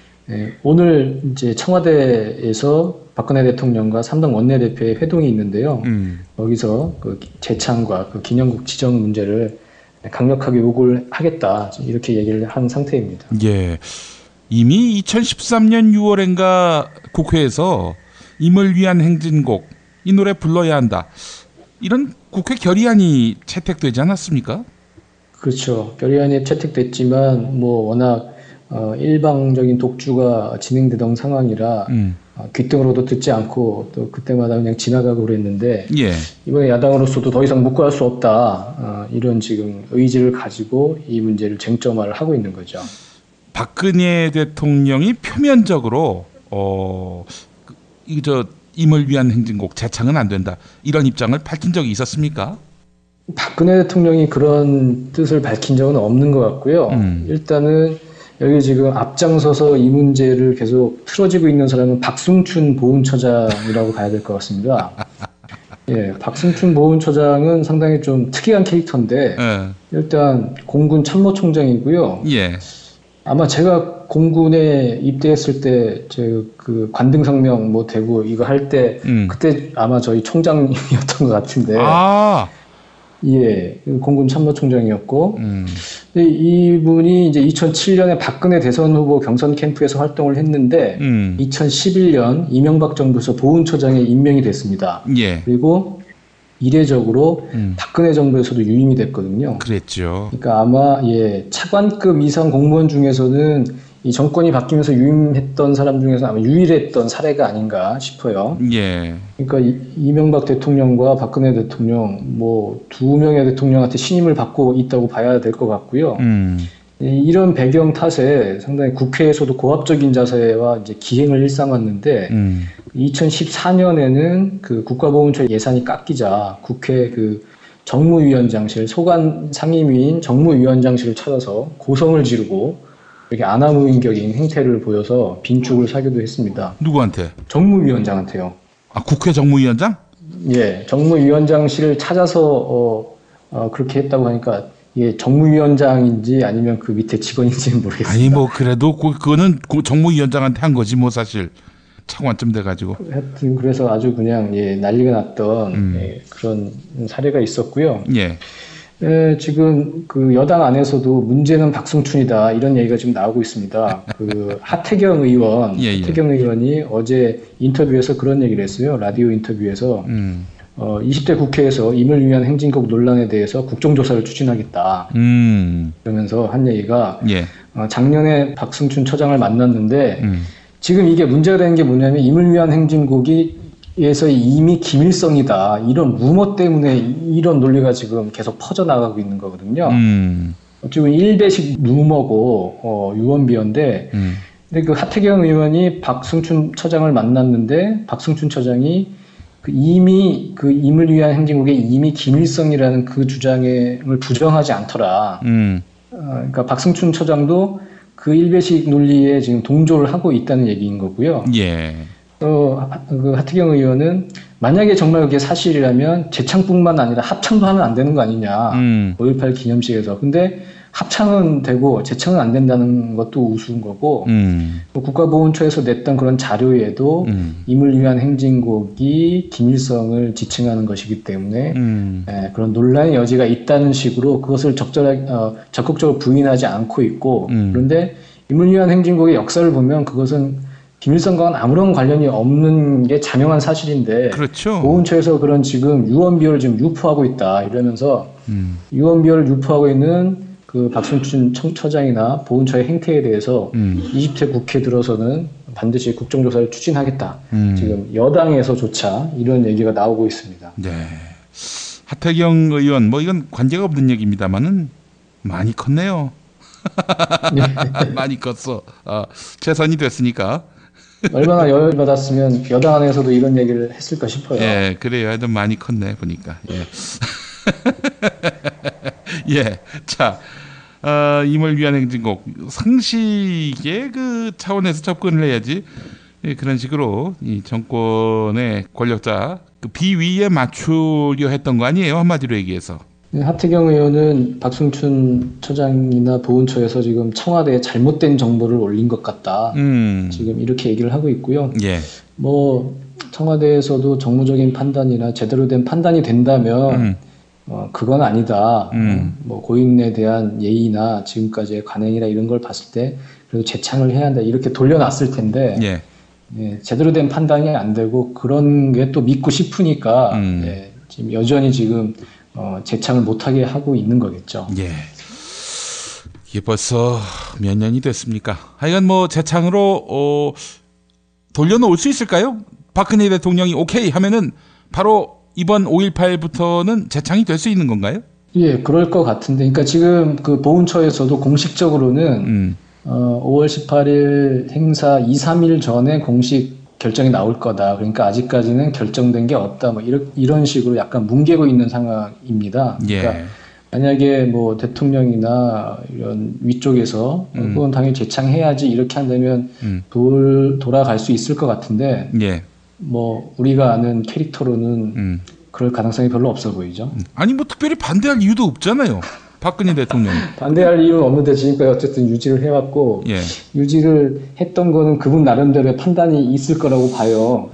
오늘 이제 청와대에서 박근혜 대통령과 3당 원내대표의 회동이 있는데요. 여기서 그 재창과 그 기념국 지정 문제를 강력하게 요구를 하겠다. 이렇게 얘기를 한 상태입니다. 예. 이미 2013년 6월인가 국회에서 임을 위한 행진곡 이 노래 불러야 한다. 이런 국회 결의안이 채택되지 않았습니까? 그렇죠. 결의안이 채택됐지만 뭐 워낙 일방적인 독주가 진행되던 상황이라 귀등으로도 듣지 않고 또 그때마다 그냥 지나가고 그랬는데 예. 이번에 야당으로서도 더 이상 묵고할 수 없다. 이런 지금 의지를 가지고 이 문제를 쟁점화를 하고 있는 거죠. 박근혜 대통령이 표면적으로 임을 위한 행진곡 재창은 안 된다. 이런 입장을 밝힌 적이 있었습니까? 박근혜 대통령이 그런 뜻을 밝힌 적은 없는 것 같고요. 일단은 여기 지금 앞장서서 이 문제를 계속 틀어지고 있는 사람은 박승춘 보훈처장이라고 봐야 될 것 같습니다. 예, 박승춘 보훈처장은 상당히 좀 특이한 캐릭터인데 일단 공군 참모총장이고요. 예. 아마 제가 공군에 입대했을 때 그 관등성명 뭐 되고 이거 할 때 그때 아마 저희 총장님이었던 것 같은데. 예, 공군 참모총장이었고, 이분이 이제 2007년에 박근혜 대선 후보 경선 캠프에서 활동을 했는데, 2011년 이명박 정부에서 보훈처장에 임명이 됐습니다. 예. 그리고 이례적으로 박근혜 정부에서도 유임이 됐거든요. 그랬죠. 그러니까 아마 차관급 이상 공무원 중에서는 이 정권이 바뀌면서 유임했던 사람 중에서 아마 유일했던 사례가 아닌가 싶어요. 예. 그러니까 이명박 대통령과 박근혜 대통령 뭐 두 명의 대통령한테 신임을 받고 있다고 봐야 될 것 같고요. 이런 배경 탓에 상당히 국회에서도 고압적인 자세와 이제 기행을 일삼았는데 2014년에는 그 국가보훈처 예산이 깎이자 국회 그 정무위원장실 소관 상임위인 정무위원장실을 찾아서 고성을 지르고 이렇게 아나무인격인 행태를 보여서 빈축을 사기도 했습니다. 누구한테? 정무위원장한테요. 아, 국회 정무위원장? 예, 정무위원장실을 찾아서 그렇게 했다고 하니까 이게 정무위원장인지 아니면 그 밑에 직원인지는 모르겠습니다. 아니 뭐 그래도 그거는 정무위원장한테 한 거지 뭐 사실 차관쯤 돼가지고. 하여튼 그래서 아주 그냥 난리가 났던 그런 사례가 있었고요. 예. 지금 그 여당 안에서도 문제는 박승춘이다 이런 얘기가 지금 나오고 있습니다. 그 하태경 의원, 하태경 의원이 어제 인터뷰에서 그런 얘기를 했어요. 라디오 인터뷰에서 20대 국회에서 임을 위한 행진곡 논란에 대해서 국정조사를 추진하겠다. 그러면서 한 얘기가 작년에 박승춘 처장을 만났는데 지금 이게 문제가 되는 게 뭐냐면 임을 위한 행진곡이 에서 이미 김일성이다 이런 루머 때문에 이런 논리가 지금 계속 퍼져나가고 있는 거거든요. 지금 일배식 루머고 유언비어인데 근데 그 하태경 의원이 박승춘 처장을 만났는데 박승춘 처장이 이미 그 임을 위한 행진곡에 이미 김일성이라는 그 주장을 부정하지 않더라. 그러니까 박승춘 처장도 그 일배식 논리에 지금 동조를 하고 있다는 얘기인 거고요. 예. 그 하태경 의원은 만약에 정말 그게 사실이라면 재창뿐만 아니라 합창도 하면 안 되는 거 아니냐. 5.18 기념식에서. 근데 합창은 되고 재창은 안 된다는 것도 우스운 거고 국가보훈처에서 냈던 그런 자료에도 임을 위한 행진곡이 김일성을 지칭하는 것이기 때문에 그런 논란의 여지가 있다는 식으로 그것을 적극적으로 부인하지 않고 있고 그런데 임을 위한 행진곡의 역사를 보면 그것은 김일성과는 아무런 관련이 없는 게 자명한 사실인데 그렇죠. 보훈처에서 그런 지금 유언비어를 지금 유포하고 있다 이러면서 유언비어를 유포하고 있는 그 박승춘 처장이나 보훈처의 행태에 대해서 20대 국회 들어서는 반드시 국정조사를 추진하겠다. 지금 여당에서조차 이런 얘기가 나오고 있습니다. 네. 하태경 의원 뭐 이건 관계가 없는 얘기입니다만은 많이 컸네요. 많이 컸어. 재선이 됐으니까. 얼마나 열받았으면 여당 안에서도 이런 얘기를 했을까 싶어요. 예, 그래요. 하여튼 많이 컸네 보니까. 예. 예, 자, 임을 위한 행진곡 상식의 그 차원에서 접근을 해야지. 예, 그런 식으로 이 정권의 권력자 그 비위에 맞추려 했던 거 아니에요, 한마디로 얘기해서. 하태경 의원은 박승춘 처장이나 보훈처에서 지금 청와대에 잘못된 정보를 올린 것 같다. 지금 이렇게 얘기를 하고 있고요. 예. 뭐 청와대에서도 정무적인 판단이나 제대로 된 판단이 된다면 그건 아니다. 뭐 고인에 대한 예의나 지금까지의 관행이나 이런 걸 봤을 때 그래도 재창을 해야 한다. 이렇게 돌려놨을 텐데 예. 예, 제대로 된 판단이 안 되고 그런 게 또 믿고 싶으니까 예, 지금 여전히 지금 재창을 못하게 하고 있는 거겠죠. 예. 이게 벌써 몇 년이 됐습니까? 하여간 뭐 재창으로 돌려놓을 수 있을까요? 박근혜 대통령이 오케이 하면은 바로 이번 5.18부터는 재창이 될 수 있는 건가요? 예, 그럴 것 같은데, 그러니까 지금 그 보훈처에서도 공식적으로는 5월 18일 행사 2, 3일 전에 공식 결정이 나올 거다. 그러니까 아직까지는 결정된 게 없다. 뭐 이런 식으로 약간 뭉개고 있는 상황입니다. 그러니까 예. 만약에 뭐 대통령이나 이런 위쪽에서 그건 당연히 재창해야지 이렇게 한다면 돌아갈 수 있을 것 같은데 예. 뭐 우리가 아는 캐릭터로는 그럴 가능성이 별로 없어 보이죠. 아니 뭐 특별히 반대할 이유도 없잖아요. 박근혜 대통령. 반대할 이유는 없는데 지금까지 어쨌든 유지를 해왔고 예. 유지를 했던 거는 그분 나름대로의 판단이 있을 거라고 봐요.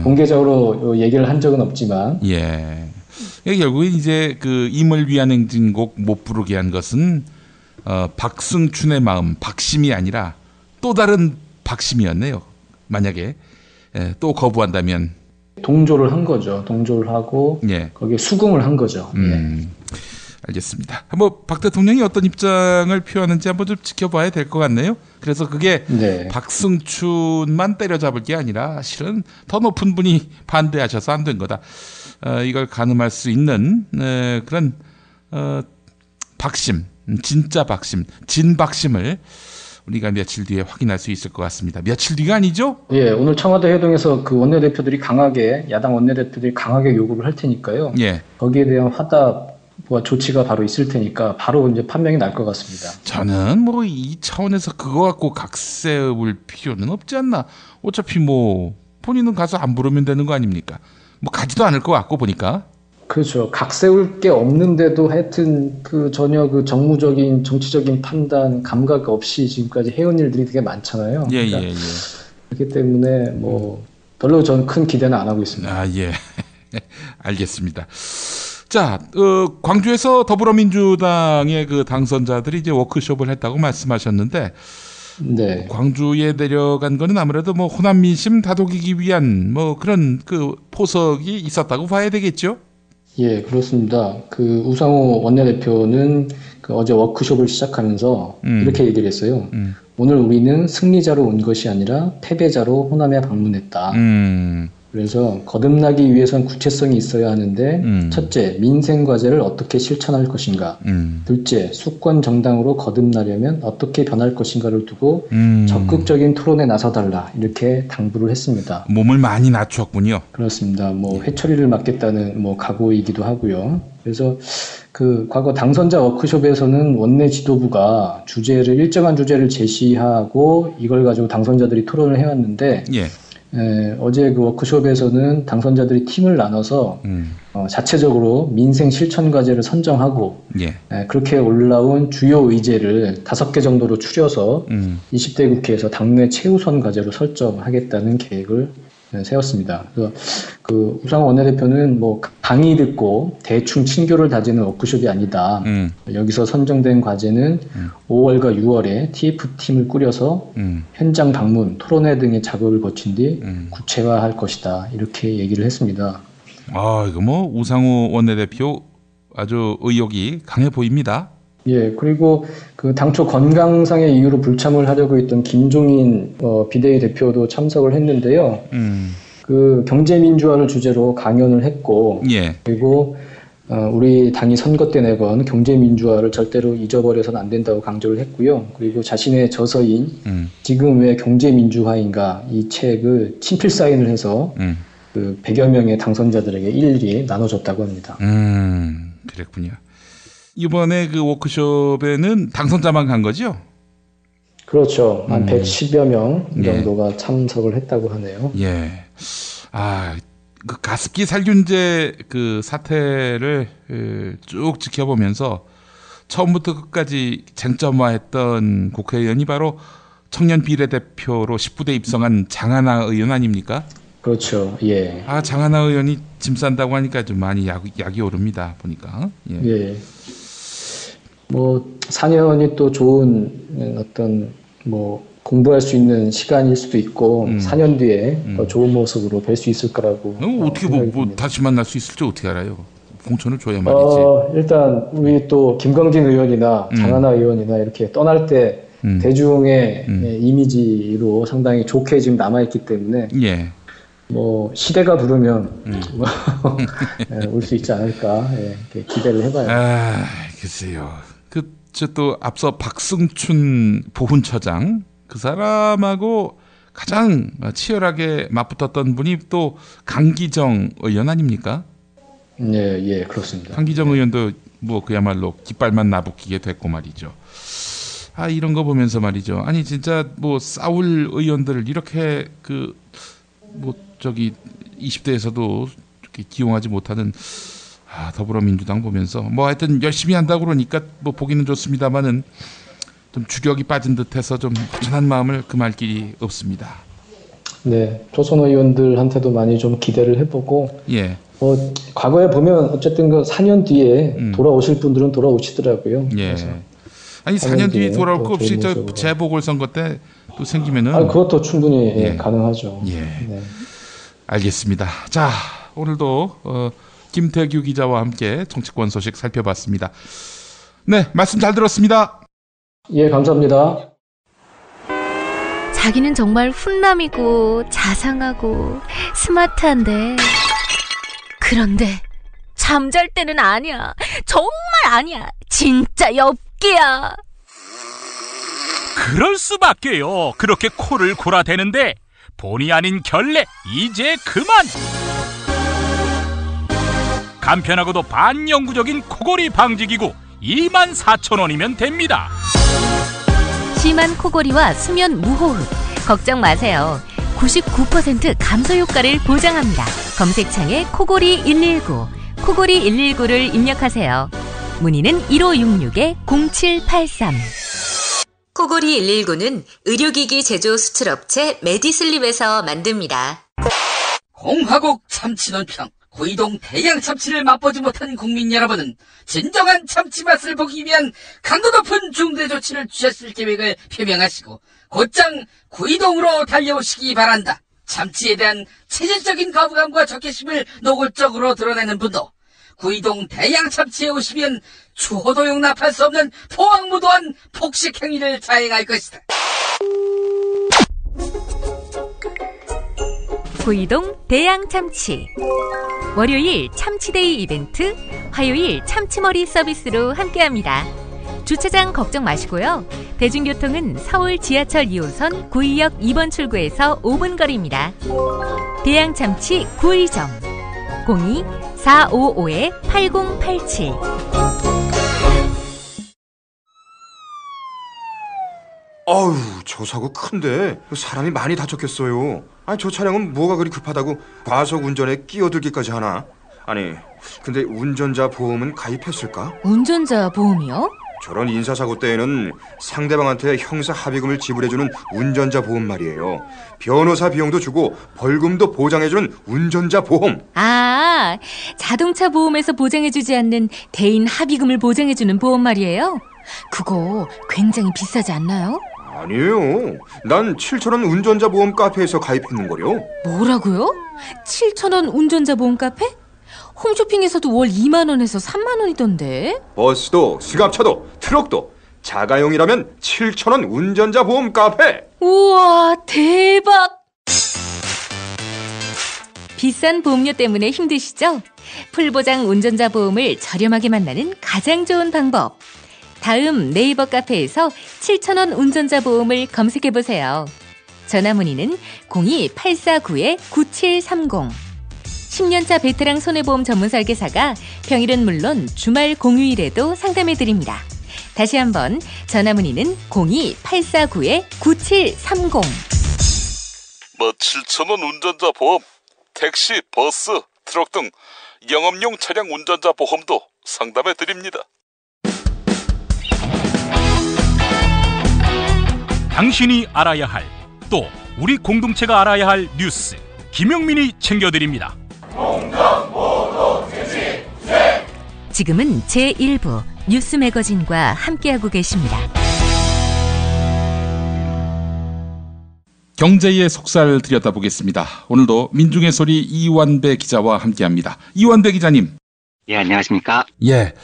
공개적으로 얘기를 한 적은 없지만. 예. 결국에 이제 그 임을 위한 행진곡 못 부르게 한 것은 박승춘의 마음, 박심이 아니라 또 다른 박심이었네요. 만약에 또 거부한다면 동조를 한 거죠. 동조를 하고 예. 거기에 수긍을 한 거죠. 예. 알겠습니다. 한번 박 대통령이 어떤 입장을 표하는지 한번 좀 지켜봐야 될 것 같네요. 그래서 그게 네. 박승춘만 때려잡을 게 아니라 실은 더 높은 분이 반대하셔서 안 된 거다. 이걸 가늠할 수 있는 그런 박심, 진짜 박심, 진박심을 우리가 며칠 뒤에 확인할 수 있을 것 같습니다. 며칠 뒤가 아니죠? 예, 오늘 청와대 회동에서 그 원내대표들이 야당 원내대표들이 강하게 요구를 할 테니까요. 예. 거기에 대한 화답과 조치가 바로 있을 테니까 바로 이제 판명이 날 것 같습니다. 저는 뭐 이 차원에서 그거 갖고 각세울 필요는 없지 않나. 어차피 뭐 본인은 가서 안 부르면 되는 거 아닙니까? 뭐 가지도 않을 것 같고 보니까. 그렇죠. 각세울 게 없는데도 하여튼 그 전혀 그 정무적인 정치적인 판단 감각 없이 지금까지 해온 일들이 되게 많잖아요. 예, 그러니까 예, 예. 그렇기 때문에 뭐 별로 저는 큰 기대는 안 하고 있습니다. 아, 예. 알겠습니다. 자, 광주에서 더불어민주당의 그 당선자들이 이제 워크숍을 했다고 말씀하셨는데, 네. 광주에 내려간 거는 아무래도 뭐 호남 민심 다독이기 위한 뭐 그런 그 포석이 있었다고 봐야 되겠죠? 예, 그렇습니다. 그 우상호 원내대표는 그 어제 워크숍을 시작하면서 이렇게 얘기를 했어요. 오늘 우리는 승리자로 온 것이 아니라 패배자로 호남에 방문했다. 그래서 거듭나기 위해선 구체성이 있어야 하는데 첫째, 민생 과제를 어떻게 실천할 것인가. 둘째, 수권 정당으로 거듭나려면 어떻게 변할 것인가를 두고 적극적인 토론에 나서달라. 이렇게 당부를 했습니다. 몸을 많이 낮췄군요. 그렇습니다. 뭐 회초리를 맞겠다는 뭐 각오이기도 하고요. 그래서 그 과거 당선자 워크숍에서는 원내 지도부가 일정한 주제를 제시하고 이걸 가지고 당선자들이 토론을 해왔는데 예. 어제 그 워크숍에서는 당선자들이 팀을 나눠서 자체적으로 민생 실천 과제를 선정하고 예. 그렇게 올라온 주요 의제를 5개 정도로 추려서 20대 국회에서 당내 최우선 과제로 설정하겠다는 계획을 세웠습니다. 그래서 그 우상호 원내대표는 뭐 강의 듣고 대충 친교를 다지는 워크숍이 아니다. 여기서 선정된 과제는 5월과 6월에 TF팀을 꾸려서 현장 방문, 토론회 등의 작업을 거친 뒤 구체화할 것이다. 이렇게 얘기를 했습니다. 아, 이거 뭐 우상호 원내대표 아주 의욕이 강해 보입니다. 예, 그리고 그 당초 건강상의 이유로 불참을 하려고 했던 김종인 비대위 대표도 참석을 했는데요. 그 경제민주화를 주제로 강연을 했고, 예. 그리고 우리 당이 선거 때 내건 경제민주화를 절대로 잊어버려서는 안 된다고 강조를 했고요. 그리고 자신의 저서인 지금 왜 경제민주화인가 이 책을 친필 사인을 해서 그 100여 명의 당선자들에게 일일이 나눠줬다고 합니다. 그랬군요. 이번에 그 워크숍에는 당선자만 간 거죠? 그렇죠. 한 110여 명 정도가 참석을 했다고 하네요. 예. 그 가습기 살균제 그 사태를 쭉 지켜보면서 처음부터 끝까지 쟁점화했던 국회의원이 바로 청년 비례대표로 19대 입성한 장하나 의원 아닙니까? 그렇죠. 예. 장하나 의원이 짐 싼다고 하니까 좀 많이 약이 오릅니다. 보니까. 예. 뭐 4년이 또 좋은 어떤 뭐 공부할 수 있는 시간일 수도 있고 4년 뒤에 더 좋은 모습으로 뵐 수 있을 거라고. 어떻게 뭐 다시 만날 수 있을지 어떻게 알아요? 공천을 줘야 말이지. 일단 우리 또 김광진 의원이나 장하나 의원이나 이렇게 떠날 때 대중의 이미지로 상당히 좋게 지금 남아있기 때문에 뭐 시대가 부르면 올 수 있지 않을까 이렇게 기대를 해봐요. 글쎄요. 저 또 앞서 박승춘 보훈처장 그 사람하고 가장 치열하게 맞붙었던 분이 또 강기정 의원 아닙니까? 예, 그렇습니다. 강기정 의원도 뭐 그야말로 깃발만 나부끼게 됐고 말이죠. 이런 거 보면서 말이죠. 아니 진짜 뭐 싸울 의원들을 이렇게 그 뭐 저기 20대에서도 이렇게 기용하지 못하는 더불어민주당 보면서 뭐 하여튼 열심히 한다고 그러니까 뭐 보기는 좋습니다만은 좀 주력이 빠진 듯해서 좀 허전한 마음을 금할 길이 없습니다. 네, 조선 의원들한테도 많이 좀 기대를 해보고 뭐 과거에 보면 어쨌든 그 4년 뒤에 돌아오실 분들은 돌아오시더라고요. 그래서 아니 4년 뒤에 돌아올 거 없이 저 재보궐선거 때 또 생기면은 그것도 충분히 가능하죠. 네. 알겠습니다. 자, 오늘도 김태규 기자와 함께 정치권 소식 살펴봤습니다. 네, 말씀 잘 들었습니다. 예, 감사합니다. 자기는 정말 훈남이고 자상하고 스마트한데 그런데 잠잘 때는 아니야. 정말 아니야. 진짜 엽기야. 그럴 수밖에요. 그렇게 코를 골아대는데 본의 아닌 결례 이제 그만. 간편하고도 반영구적인 코골이 방지기구 24,000원이면 됩니다. 심한 코골이와 수면 무호흡 걱정 마세요. 99% 감소 효과를 보장합니다. 검색창에 코골이 119, 코골이 119를 입력하세요. 문의는 1566-0783. 코골이 119는 의료기기 제조 수출업체 메디슬립에서 만듭니다. 공화국 참치 논평. 구이동 대양 참치를 맛보지 못한 국민 여러분은 진정한 참치 맛을 보기 위한 강도 높은 중대 조치를 취하실 계획을 표명하시고 곧장 구이동으로 달려오시기 바란다. 참치에 대한 체질적인 거부감과 적개심을 노골적으로 드러내는 분도 구이동 대양 참치에 오시면 추호도 용납할 수 없는 포악무도한 폭식 행위를 자행할 것이다. 구이동 대양 참치. 월요일 참치데이 이벤트, 화요일 참치머리 서비스로 함께합니다. 주차장 걱정 마시고요. 대중교통은 서울 지하철 2호선 구의역 2번 출구에서 5분 거리입니다. 대양 참치 구의점 02-455-8087. 아유, 저 사고 큰데 사람이 많이 다쳤겠어요. 아니, 저 차량은 뭐가 그리 급하다고 과속 운전에 끼어들기까지 하나? 아니, 근데 운전자 보험은 가입했을까? 운전자 보험이요? 저런 인사사고 때에는 상대방한테 형사 합의금을 지불해주는 운전자 보험 말이에요. 변호사 비용도 주고 벌금도 보장해주는 운전자 보험. 자동차 보험에서 보장해주지 않는 대인 합의금을 보장해주는 보험 말이에요? 그거 굉장히 비싸지 않나요? 아니에요. 난 7,000원 운전자 보험 카페에서 가입했는걸요. 뭐라고요? 7,000원 운전자 보험 카페? 홈쇼핑에서도 월 2만원에서 3만원이던데. 버스도 승합차도 트럭도 자가용이라면 7,000원 운전자 보험 카페. 우와, 대박. 비싼 보험료 때문에 힘드시죠? 풀보장 운전자 보험을 저렴하게 만나는 가장 좋은 방법. 다음 네이버 카페에서 7,000원 운전자 보험을 검색해보세요. 전화문의는 02-849-9730. 10년차 베테랑 손해보험 전문 설계사가 평일은 물론 주말 공휴일에도 상담해드립니다. 다시 한번 전화문의는 02-849-9730. 뭐 7,000원 운전자 보험, 택시, 버스, 트럭 등 영업용 차량 운전자 보험도 상담해 드립니다. 당신이 알아야 할, 또 우리 공동체가 알아야 할 뉴스, 김용민이 챙겨드립니다. 지금은 제1부 뉴스 매거진과 함께하고 계십니다. 경제의 속살 들여다보겠습니다. 오늘도 민중의 소리 이완배 기자와 함께합니다. 이완배 기자님. 예, 안녕하십니까? 예,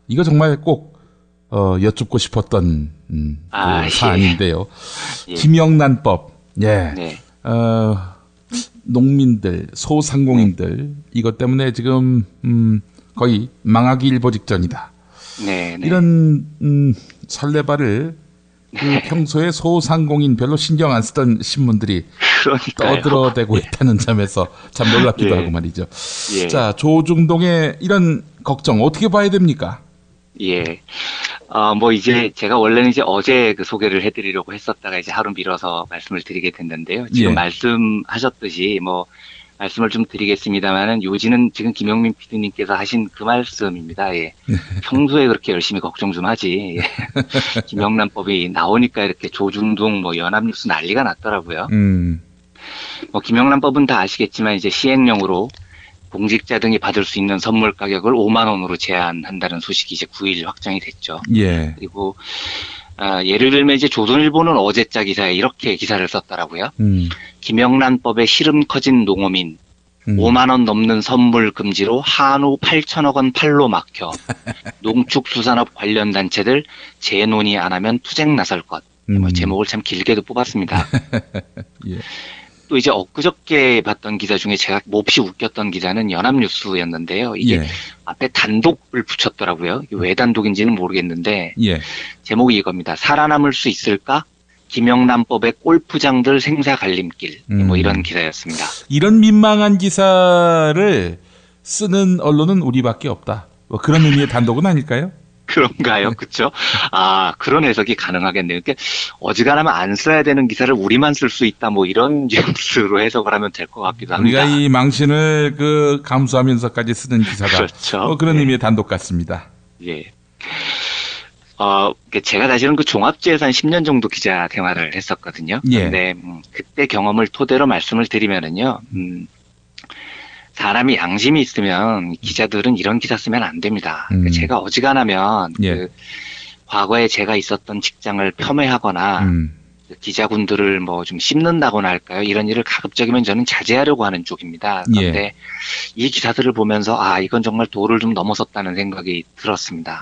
이거 정말 꼭 여쭙고 싶었던 사안인데요. 예. 김영란법. 예. 네. 농민들, 소상공인들 이것 때문에 지금 거의 망하기 일보 직전이다. 네. 이런 설레발을 평소에 소상공인 별로 신경 안 쓰던 신문들이 그러니까요. 떠들어대고 있다는 점에서 참 놀랍기도 예. 하고 말이죠. 예. 자, 조중동의 이런 걱정 어떻게 봐야 됩니까? 예. 뭐 이제 제가 원래는 이제 어제 그 소개를 해드리려고 했었다가 이제 하루 미뤄서 말씀을 드리게 됐는데요. 지금 예. 말씀하셨듯이 뭐 말씀을 좀 드리겠습니다만은 요지는 지금 김용민 PD님께서 하신 그 말씀입니다. 예. 평소에 그렇게 열심히 걱정 좀 하지. 예. 김영란법이 나오니까 이렇게 조중동 뭐 연합뉴스 난리가 났더라고요. 뭐 김영란법은 다 아시겠지만 이제 시행령으로 공직자 등이 받을 수 있는 선물 가격을 5만 원으로 제한한다는 소식이 이제 9일 확정이 됐죠. 예. 그리고 예를 들면 이제 조선일보는 어제자 기사에 이렇게 기사를 썼더라고요. 김영란법에 시름 커진 농어민 5만 원 넘는 선물 금지로 한우 8천억 원 팔로 막혀 농축수산업 관련 단체들 재논의 안 하면 투쟁 나설 것. 뭐 제목을 참 길게도 뽑았습니다. 예. 또 이제 엊그저께 봤던 기사 중에 제가 몹시 웃겼던 기사는 연합뉴스였는데요. 이게 예. 앞에 단독을 붙였더라고요. 이게 왜 단독인지는 모르겠는데 예. 제목이 이겁니다. 살아남을 수 있을까? 김영란법의 골프장들 생사 갈림길. 뭐 이런 기사였습니다. 이런 민망한 기사를 쓰는 언론은 우리밖에 없다. 뭐 그런 의미의 단독은 아닐까요? 그런가요? 그렇죠? 그런 해석이 가능하겠네요. 그러니까 어지간하면 안 써야 되는 기사를 우리만 쓸 수 있다. 뭐 이런 뉘앙스로 해석을 하면 될 것 같기도 합니다. 우리가 이 망신을 감수하면서까지 쓰는 기사다. 그렇죠. 그런 의미의 단독 같습니다. 예. 제가 사실은 그 종합지에서 한 10년 정도 기자 생활을 했었거든요. 예. 근데 그때 경험을 토대로 말씀을 드리면은요. 사람이 양심이 있으면 기자들은 이런 기사 쓰면 안 됩니다. 그러니까 제가 어지간하면 예. 과거에 제가 있었던 직장을 폄훼하거나 그 기자분들을 뭐 좀 씹는다고나 할까요? 이런 일을 가급적이면 저는 자제하려고 하는 쪽입니다. 그런데 예. 이 기사들을 보면서 이건 정말 도를 좀 넘어섰다는 생각이 들었습니다.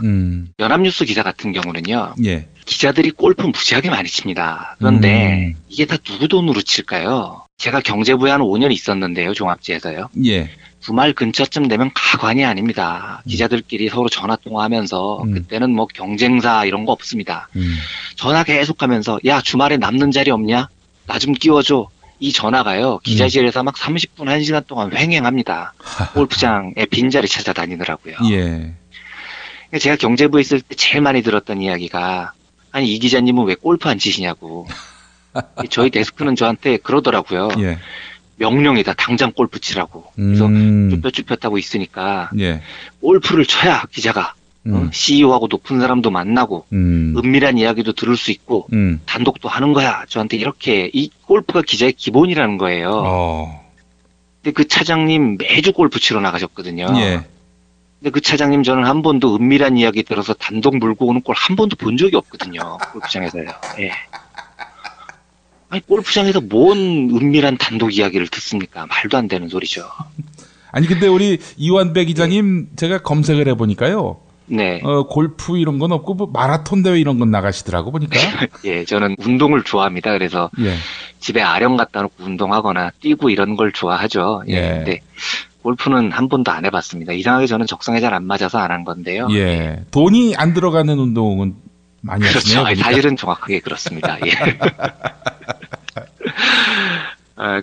연합뉴스 기사 같은 경우는요. 예. 기자들이 골프 무지하게 많이 칩니다. 그런데 이게 다 누구 돈으로 칠까요? 제가 경제부에 한 5년 있었는데요. 종합지에서요. 예. 주말 근처쯤 되면 가관이 아닙니다. 기자들끼리 서로 전화 통화하면서 그때는 뭐 경쟁사 이런 거 없습니다. 전화 계속하면서 야 주말에 남는 자리 없냐? 나 좀 끼워줘. 이 전화가요. 기자실에서 막 30분 1시간 동안 횡행합니다. 골프장에 빈자리 찾아다니더라고요. 예. 제가 경제부에 있을 때 제일 많이 들었던 이야기가 아니 이 기자님은 왜 골프 안 치시냐고. 저희 데스크는 저한테 그러더라고요. 예. 명령이다. 당장 골프 치라고. 그래서 쭈뼛쭈뼛하고 있으니까 예. 골프를 쳐야 기자가 CEO하고 높은 사람도 만나고 은밀한 이야기도 들을 수 있고 단독도 하는 거야. 저한테 이렇게 이 골프가 기자의 기본이라는 거예요. 근데 그 차장님 매주 골프 치러 나가셨거든요. 예. 근데 그 차장님 저는 한 번도 은밀한 이야기 들어서 단독 물고 오는 꼴 한 번도 본 적이 없거든요. 골프장에서요. 예. 아니 골프장에서 뭔 은밀한 단독 이야기를 듣습니까? 말도 안 되는 소리죠. 아니 근데 우리 이완배 기자님 제가 검색을 해보니까요. 네. 골프 이런 건 없고 뭐 마라톤 대회 이런 건 나가시더라고 보니까. 예, 저는 운동을 좋아합니다. 그래서 예. 집에 아령 갖다 놓고 운동하거나 뛰고 이런 걸 좋아하죠. 예. 예. 근데 골프는 한 번도 안 해봤습니다. 이상하게 저는 적성에 잘 안 맞아서 안 한 건데요. 예. 돈이 안 들어가는 운동은 많이 하시네요. 그렇죠. 사실은 정확하게 그렇습니다. 예.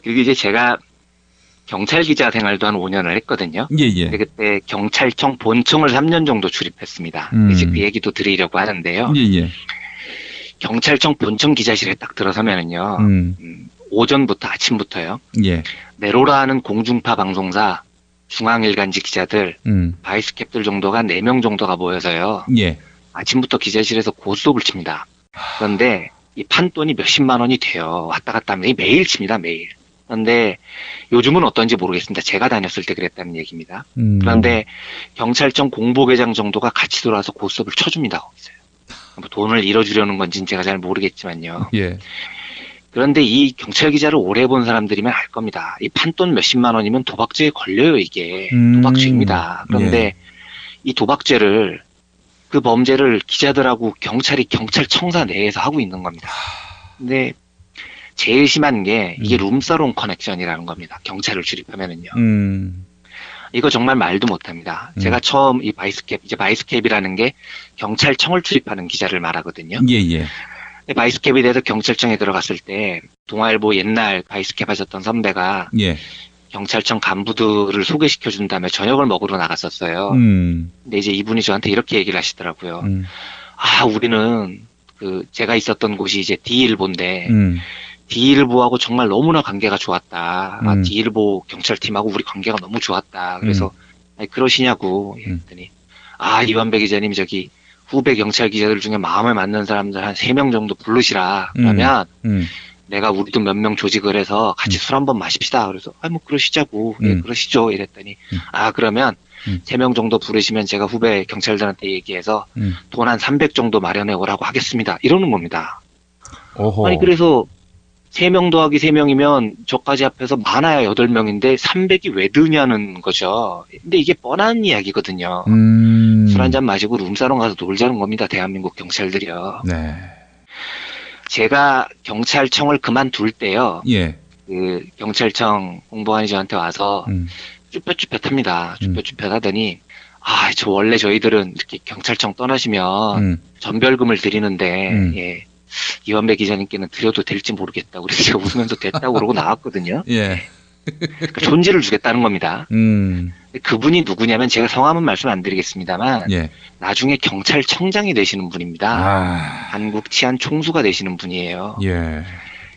그리고 이제 제가 경찰 기자 생활도 한 5년을 했거든요. 예. 근데 그때 경찰청 본청을 3년 정도 출입했습니다. 이제 그 얘기도 드리려고 하는데요. 예. 경찰청 본청 기자실에 딱 들어서면은요. 오전부터 아침부터요. 예. 네로라는 공중파 방송사 중앙일간지 기자들, 바이스캡들 정도가 4명 정도가 모여서요. 예. 아침부터 기자실에서 고스톱을 칩니다. 그런데 이 판돈이 몇십만 원이 돼요. 왔다 갔다 하면 매일 칩니다, 매일. 그런데 요즘은 어떤지 모르겠습니다. 제가 다녔을 때 그랬다는 얘기입니다. 그런데 경찰청 공보계장 정도가 같이 들어와서 고스톱을 쳐줍니다, 거기서요. 뭐 돈을 잃어주려는 건지는 제가 잘 모르겠지만요. 예. 그런데 이 경찰 기자를 오래 본 사람들이면 알 겁니다. 이 판돈 몇십만 원이면 도박죄에 걸려요, 이게. 도박죄입니다. 그런데 이 도박죄를, 그 범죄를 기자들하고 경찰이 경찰청사 내에서 하고 있는 겁니다. 근데 제일 심한 게 이게 룸사롱 커넥션이라는 겁니다. 경찰을 출입하면은요. 이거 정말 말도 못합니다. 제가 처음 이 바이스캡이라는 게 경찰청을 출입하는 기자를 말하거든요. 예. 바이스캡에 대해서 경찰청에 들어갔을 때 동아일보 옛날 바이스캡 하셨던 선배가 예. 경찰청 간부들을 소개시켜준 다음에 저녁을 먹으러 나갔었어요. 근데 이제 이분이 저한테 이렇게 얘기를 하시더라고요. 우리는 제가 있었던 곳이 이제 D일보인데 D일보하고 정말 너무나 관계가 좋았다. D일보 경찰팀하고 우리 관계가 너무 좋았다. 그래서 아니, 그러시냐고 했더니 이완배 기자님 저기 후배 경찰 기자들 중에 마음에 맞는 사람들 한 3명 정도 부르시라. 그러면 내가 우리도 몇 명 조직을 해서 같이 술 한번 마십시다. 그래서 뭐 그러시자고. 예, 그러시죠. 이랬더니 그러면 3명 정도 부르시면 제가 후배 경찰들한테 얘기해서 돈 한 300 정도 마련해 오라고 하겠습니다. 이러는 겁니다. 어허. 아니 그래서 3명 더하기 3명이면 저까지 합해서 많아야 8명인데 300이 왜 드냐는 거죠. 근데 이게 뻔한 이야기거든요. 술 한잔 마시고 룸사롱 가서 놀자는 겁니다. 대한민국 경찰들이요. 네. 제가 경찰청을 그만둘 때요. 예. 그 경찰청 공보관이 저한테 와서 쭈뼛쭈뼛합니다. 쭈뼛쭈뼛하더니 저 원래 저희들은 이렇게 경찰청 떠나시면 전별금을 드리는데 예. 이완배 기자님께는 드려도 될지 모르겠다고 그래서 제가 웃으면서 됐다고 그러고 나왔거든요. 예. 그러니까 존재를 주겠다는 겁니다. 그분이 누구냐면 제가 성함은 말씀 안 드리겠습니다만 예. 나중에 경찰청장이 되시는 분입니다. 한국 치안 총수가 되시는 분이에요. 예.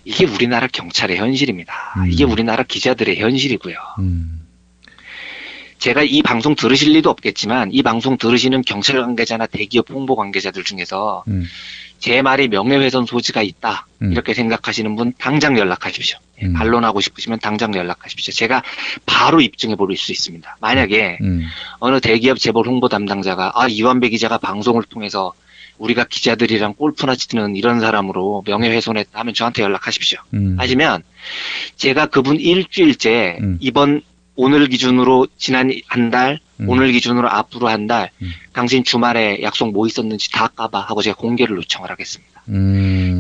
이게 우리나라 경찰의 현실입니다. 이게 우리나라 기자들의 현실이고요. 제가 이 방송 들으실 리도 없겠지만 이 방송 들으시는 경찰 관계자나 대기업 홍보 관계자들 중에서 제 말이 명예훼손 소지가 있다 이렇게 생각하시는 분 당장 연락하십시오. 반론하고 싶으시면 당장 연락하십시오. 제가 바로 입증해 볼 수 있습니다. 만약에 어느 대기업 재벌 홍보 담당자가 이완배 기자가 방송을 통해서 우리가 기자들이랑 골프나 치는 이런 사람으로 명예훼손했다 하면 저한테 연락하십시오. 하시면 제가 그분 일주일째 오늘 기준으로 지난 한 달, 오늘 기준으로 앞으로 한 달, 당신 주말에 약속 뭐 있었는지 다 까봐 하고 제가 공개를 요청을 하겠습니다.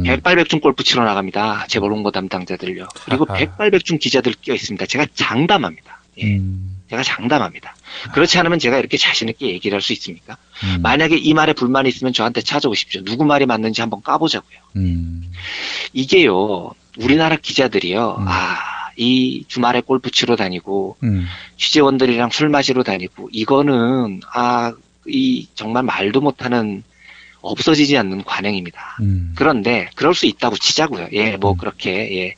백발백중 골프 치러 나갑니다. 재벌 홍보 담당자들요. 그리고 백발백중 기자들 끼어 있습니다. 제가 장담합니다. 예. 제가 장담합니다. 그렇지 않으면 제가 이렇게 자신있게 얘기를 할 수 있습니까? 만약에 이 말에 불만이 있으면 저한테 찾아오십시오. 누구 말이 맞는지 한번 까보자고요. 이게요, 우리나라 기자들이요, 이 주말에 골프 치러 다니고, 취재원들이랑 술 마시러 다니고, 이거는, 이 정말 말도 못하는 없어지지 않는 관행입니다. 그런데, 그럴 수 있다고 치자고요. 예, 뭐, 그렇게, 예,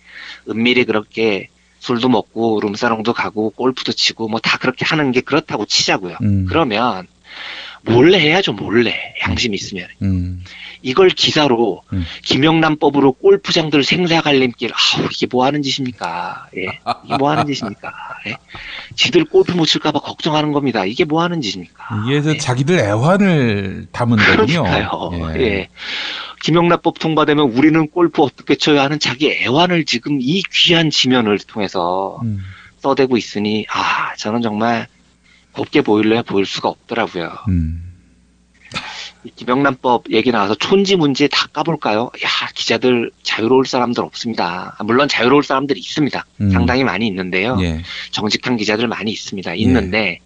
은밀히 그렇게 술도 먹고, 룸사롱도 가고, 골프도 치고, 뭐, 다 그렇게 하는 게 그렇다고 치자고요. 그러면, 몰래 해야죠, 몰래. 양심 있으면. 이걸 기사로 김영란법으로 골프장들 생사갈림길 이게 뭐 하는 짓입니까? 예. 이게 뭐 하는 짓입니까? 예. 지들 골프 못 칠까봐 걱정하는 겁니다. 이게 뭐 하는 짓입니까? 이게 자기들 애환을 담은 거군요. 그러니까요. 예. 김영란법 통과되면 우리는 골프 어떻게 쳐야 하는 자기 애환을 지금 이 귀한 지면을 통해서 써대고 있으니 저는 정말 곱게 보일 수가 없더라고요. 이 김영란법 얘기 나와서 촌지 문제 다 까볼까요? 야, 기자들 자유로울 사람들 없습니다. 물론 자유로울 사람들이 있습니다. 상당히 많이 있는데요. 예. 정직한 기자들 많이 있습니다. 있는데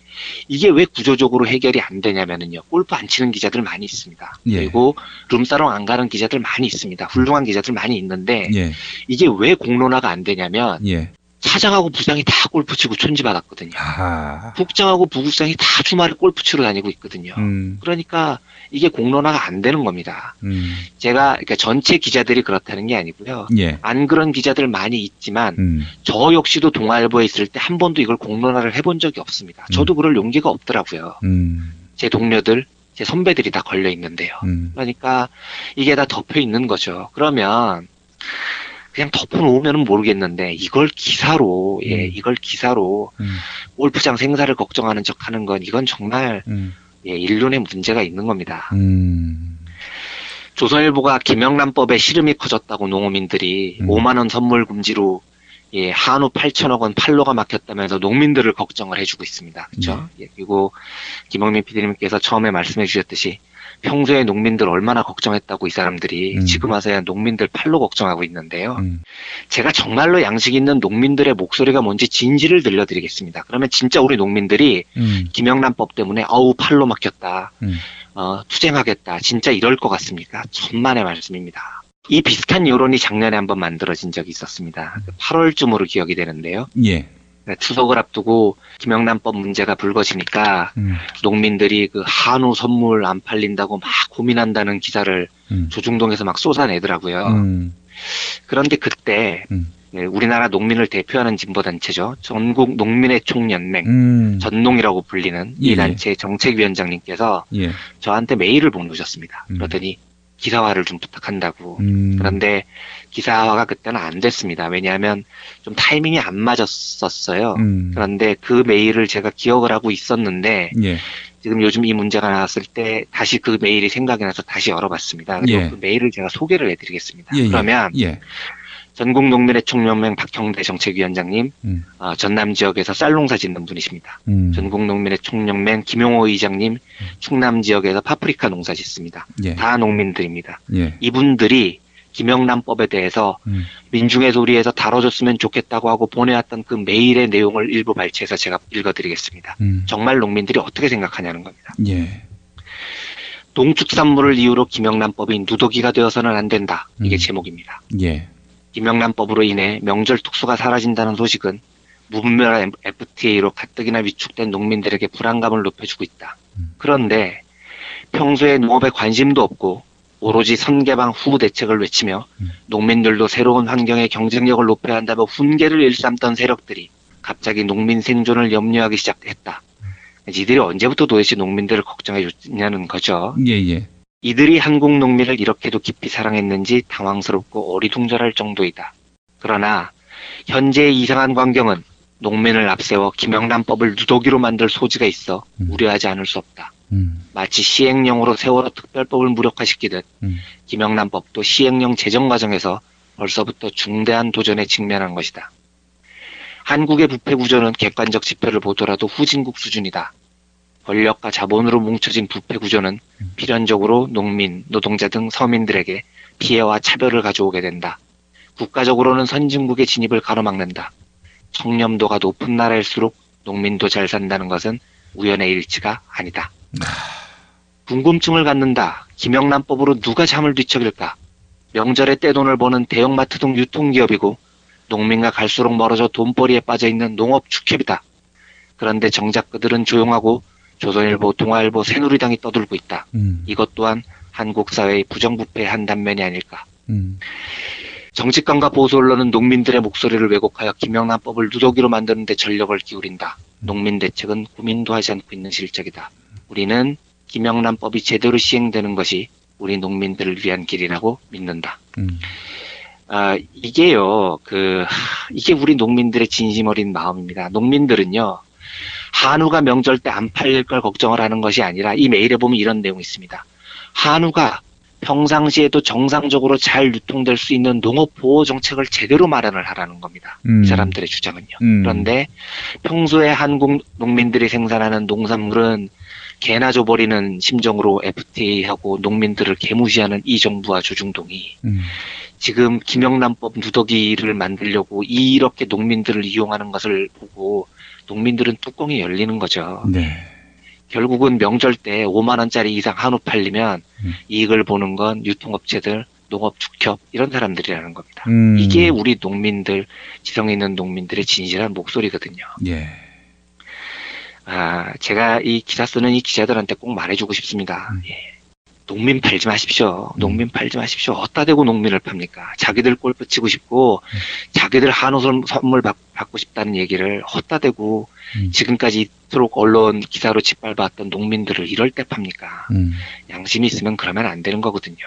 이게 왜 구조적으로 해결이 안 되냐면은요. 골프 안 치는 기자들 많이 있습니다. 예. 그리고 룸사롱 안 가는 기자들 많이 있습니다. 훌륭한 기자들 많이 있는데 예. 이게 왜 공론화가 안 되냐면 예. 차장하고 부장이 다 골프 치고 촌지 받았거든요. 국장하고 부국장이 다 주말에 골프 치러 다니고 있거든요. 그러니까 이게 공론화가 안 되는 겁니다. 제가 그러니까 전체 기자들이 그렇다는 게 아니고요. 예. 안 그런 기자들 많이 있지만 저 역시도 동아일보에 있을 때 한 번도 이걸 공론화를 해본 적이 없습니다. 저도 그럴 용기가 없더라고요. 제 동료들, 제 선배들이 다 걸려 있는데요. 그러니까 이게 다 덮여 있는 거죠. 그러면 그냥 덮어놓으면 모르겠는데 이걸 기사로 이걸 기사로 골프장 생사를 걱정하는 척하는 건 이건 정말 인륜에 문제가 있는 겁니다. 조선일보가 김영란법에 시름이 커졌다고 농어민들이 5만 원 선물 금지로 한우 8천억 원 팔로가 막혔다면서 농민들을 걱정을 해주고 있습니다. 그렇죠? 그리고 김영민 PD님께서 처음에 말씀해 주셨듯이 평소에 농민들 얼마나 걱정했다고 이 사람들이 지금 와서야 농민들 팔로 걱정하고 있는데요. 제가 정말로 양식 있는 농민들의 목소리가 뭔지 진지를 들려드리겠습니다. 그러면 진짜 우리 농민들이 김영란법 때문에 팔로 막혔다. 투쟁하겠다. 진짜 이럴 것 같습니까? 천만의 말씀입니다. 이 비슷한 여론이 작년에 한번 만들어진 적이 있었습니다. 8월쯤으로 기억이 되는데요. 예. 추석을 앞두고 김영란법 문제가 불거지니까 농민들이 그 한우 선물 안 팔린다고 막 고민한다는 기사를 조중동에서 막 쏟아내더라고요. 그런데 그때 우리나라 농민을 대표하는 진보단체죠. 전국 농민의 총연맹, 전농이라고 불리는 이 단체 정책위원장님께서 저한테 메일을 보내주셨습니다. 그러더니 기사화를 좀 부탁한다고. 그런데 기사화가 그때는 안 됐습니다. 왜냐하면 좀 타이밍이 안 맞았었어요. 그런데 그 메일을 제가 기억을 하고 있었는데 지금 요즘 이 문제가 나왔을 때 다시 그 메일이 생각이 나서 다시 열어봤습니다. 그리고 그 메일을 제가 소개를 해드리겠습니다. 그러면 전국농민의 총연맹 박형대 정책위원장님, 전남 지역에서 쌀농사 짓는 분이십니다. 전국농민의 총연맹 김용호 의장님, 충남 지역에서 파프리카 농사 짓습니다. 다 농민들입니다. 이분들이 김영란법에 대해서 민중의 소리에서 다뤄줬으면 좋겠다고 하고 보내왔던 그 메일의 내용을 일부 발췌해서 제가 읽어드리겠습니다. 정말 농민들이 어떻게 생각하냐는 겁니다. 농축산물을 이유로 김영란법이 누더기가 되어서는 안 된다. 이게 제목입니다. 김영란법으로 인해 명절 특수가 사라진다는 소식은 무분별한 FTA로 가뜩이나 위축된 농민들에게 불안감을 높여주고 있다. 그런데 평소에 농업에 관심도 없고 오로지 선개방 후 대책을 외치며 농민들도 새로운 환경의 경쟁력을 높여야 한다며 훈계를 일삼던 세력들이 갑자기 농민 생존을 염려하기 시작했다. 이들이 언제부터 도대체 농민들을 걱정해 줬냐는 거죠. 이들이 한국 농민을 이렇게도 깊이 사랑했는지 당황스럽고 어리둥절할 정도이다. 그러나 현재의 이상한 광경은 농민을 앞세워 김영란법을 누더기로 만들 소지가 있어 우려하지 않을 수 없다. 마치 시행령으로 세월호 특별법을 무력화시키듯 김영란법도 시행령 제정 과정에서 벌써부터 중대한 도전에 직면한 것이다. 한국의 부패 구조는 객관적 지표를 보더라도 후진국 수준이다. 권력과 자본으로 뭉쳐진 부패 구조는 필연적으로 농민, 노동자 등 서민들에게 피해와 차별을 가져오게 된다. 국가적으로는 선진국의 진입을 가로막는다. 청렴도가 높은 나라일수록 농민도 잘 산다는 것은 우연의 일치가 아니다. 궁금증을 갖는다. 김영란법으로 누가 잠을 뒤척일까? 명절에 떼돈을 버는 대형마트 등 유통기업이고 농민과 갈수록 멀어져 돈벌이에 빠져있는 농업 축협이다. 그런데 정작 그들은 조용하고 조선일보, 동아일보, 새누리당이 떠들고 있다. 이것 또한 한국 사회의 부정부패의 한 단면이 아닐까. 정치권과 보수 언론은 농민들의 목소리를 왜곡하여 김영란법을 누더기로 만드는 데 전력을 기울인다. 농민 대책은 고민도 하지 않고 있는 실적이다. 우리는 김영란법이 제대로 시행되는 것이 우리 농민들을 위한 길이라고 믿는다. 이게요, 이게 우리 농민들의 진심 어린 마음입니다. 농민들은요, 한우가 명절 때 안 팔릴 걸 걱정을 하는 것이 아니라 이 메일에 보면 이런 내용이 있습니다. 한우가 평상시에도 정상적으로 잘 유통될 수 있는 농업 보호 정책을 제대로 마련을 하라는 겁니다. 이 사람들의 주장은요. 그런데 평소에 한국 농민들이 생산하는 농산물은 개나 줘버리는 심정으로 FTA하고 농민들을 개무시하는 이 정부와 조중동이 지금 김영란법 누더기를 만들려고 이렇게 농민들을 이용하는 것을 보고 농민들은 뚜껑이 열리는 거죠. 네. 결국은 명절 때 5만 원짜리 이상 한우 팔리면 이익을 보는 건 유통업체들, 농업축협 이런 사람들이라는 겁니다. 이게 우리 농민들, 지성에 있는 농민들의 진실한 목소리거든요. 예. 제가 이 기사 쓰는 이 기자들한테 꼭 말해주고 싶습니다. 예. 농민 팔지 마십시오. 농민 팔지 마십시오. 어디다 대고 농민을 팝니까? 자기들 골프 치고 싶고 자기들 한우 선물 받고 싶다는 얘기를 어디다 대고 지금까지 이토록 언론 기사로 짓밟았던 농민들을 이럴 때 팝니까? 양심이 있으면 그러면 안 되는 거거든요.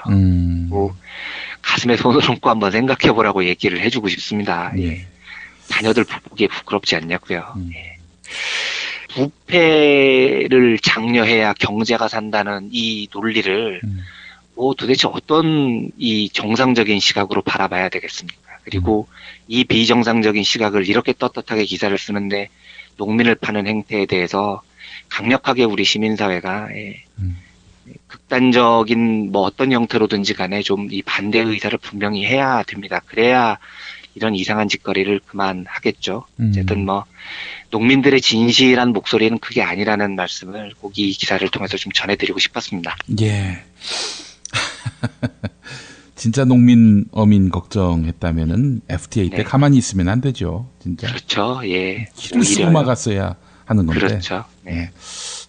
뭐 가슴에 손을 얹고 한번 생각해 보라고 얘기를 해주고 싶습니다. 예. 자녀들 보기에 부끄럽지 않냐고요. 예. 부패를 장려해야 경제가 산다는 이 논리를 뭐 도대체 어떤 이 정상적인 시각으로 바라봐야 되겠습니까? 그리고 이 비정상적인 시각을 이렇게 떳떳하게 기사를 쓰는데 농민을 파는 행태에 대해서 강력하게 우리 시민사회가 극단적인 뭐 어떤 형태로든지 간에 좀 이 반대 의사를 분명히 해야 됩니다. 그래야 이런 이상한 짓거리를 그만하겠죠. 어쨌든 뭐 농민들의 진실한 목소리는 그게 아니라는 말씀을 꼭 이 기사를 통해서 좀 전해드리고 싶었습니다. 예. 진짜 농민, 어민 걱정했다면은 FTA 때 가만히 있으면 안 되죠. 진짜. 그렇죠. 예. 키를 쓰고 막았어야 하는 건데. 그렇죠. 네. 예.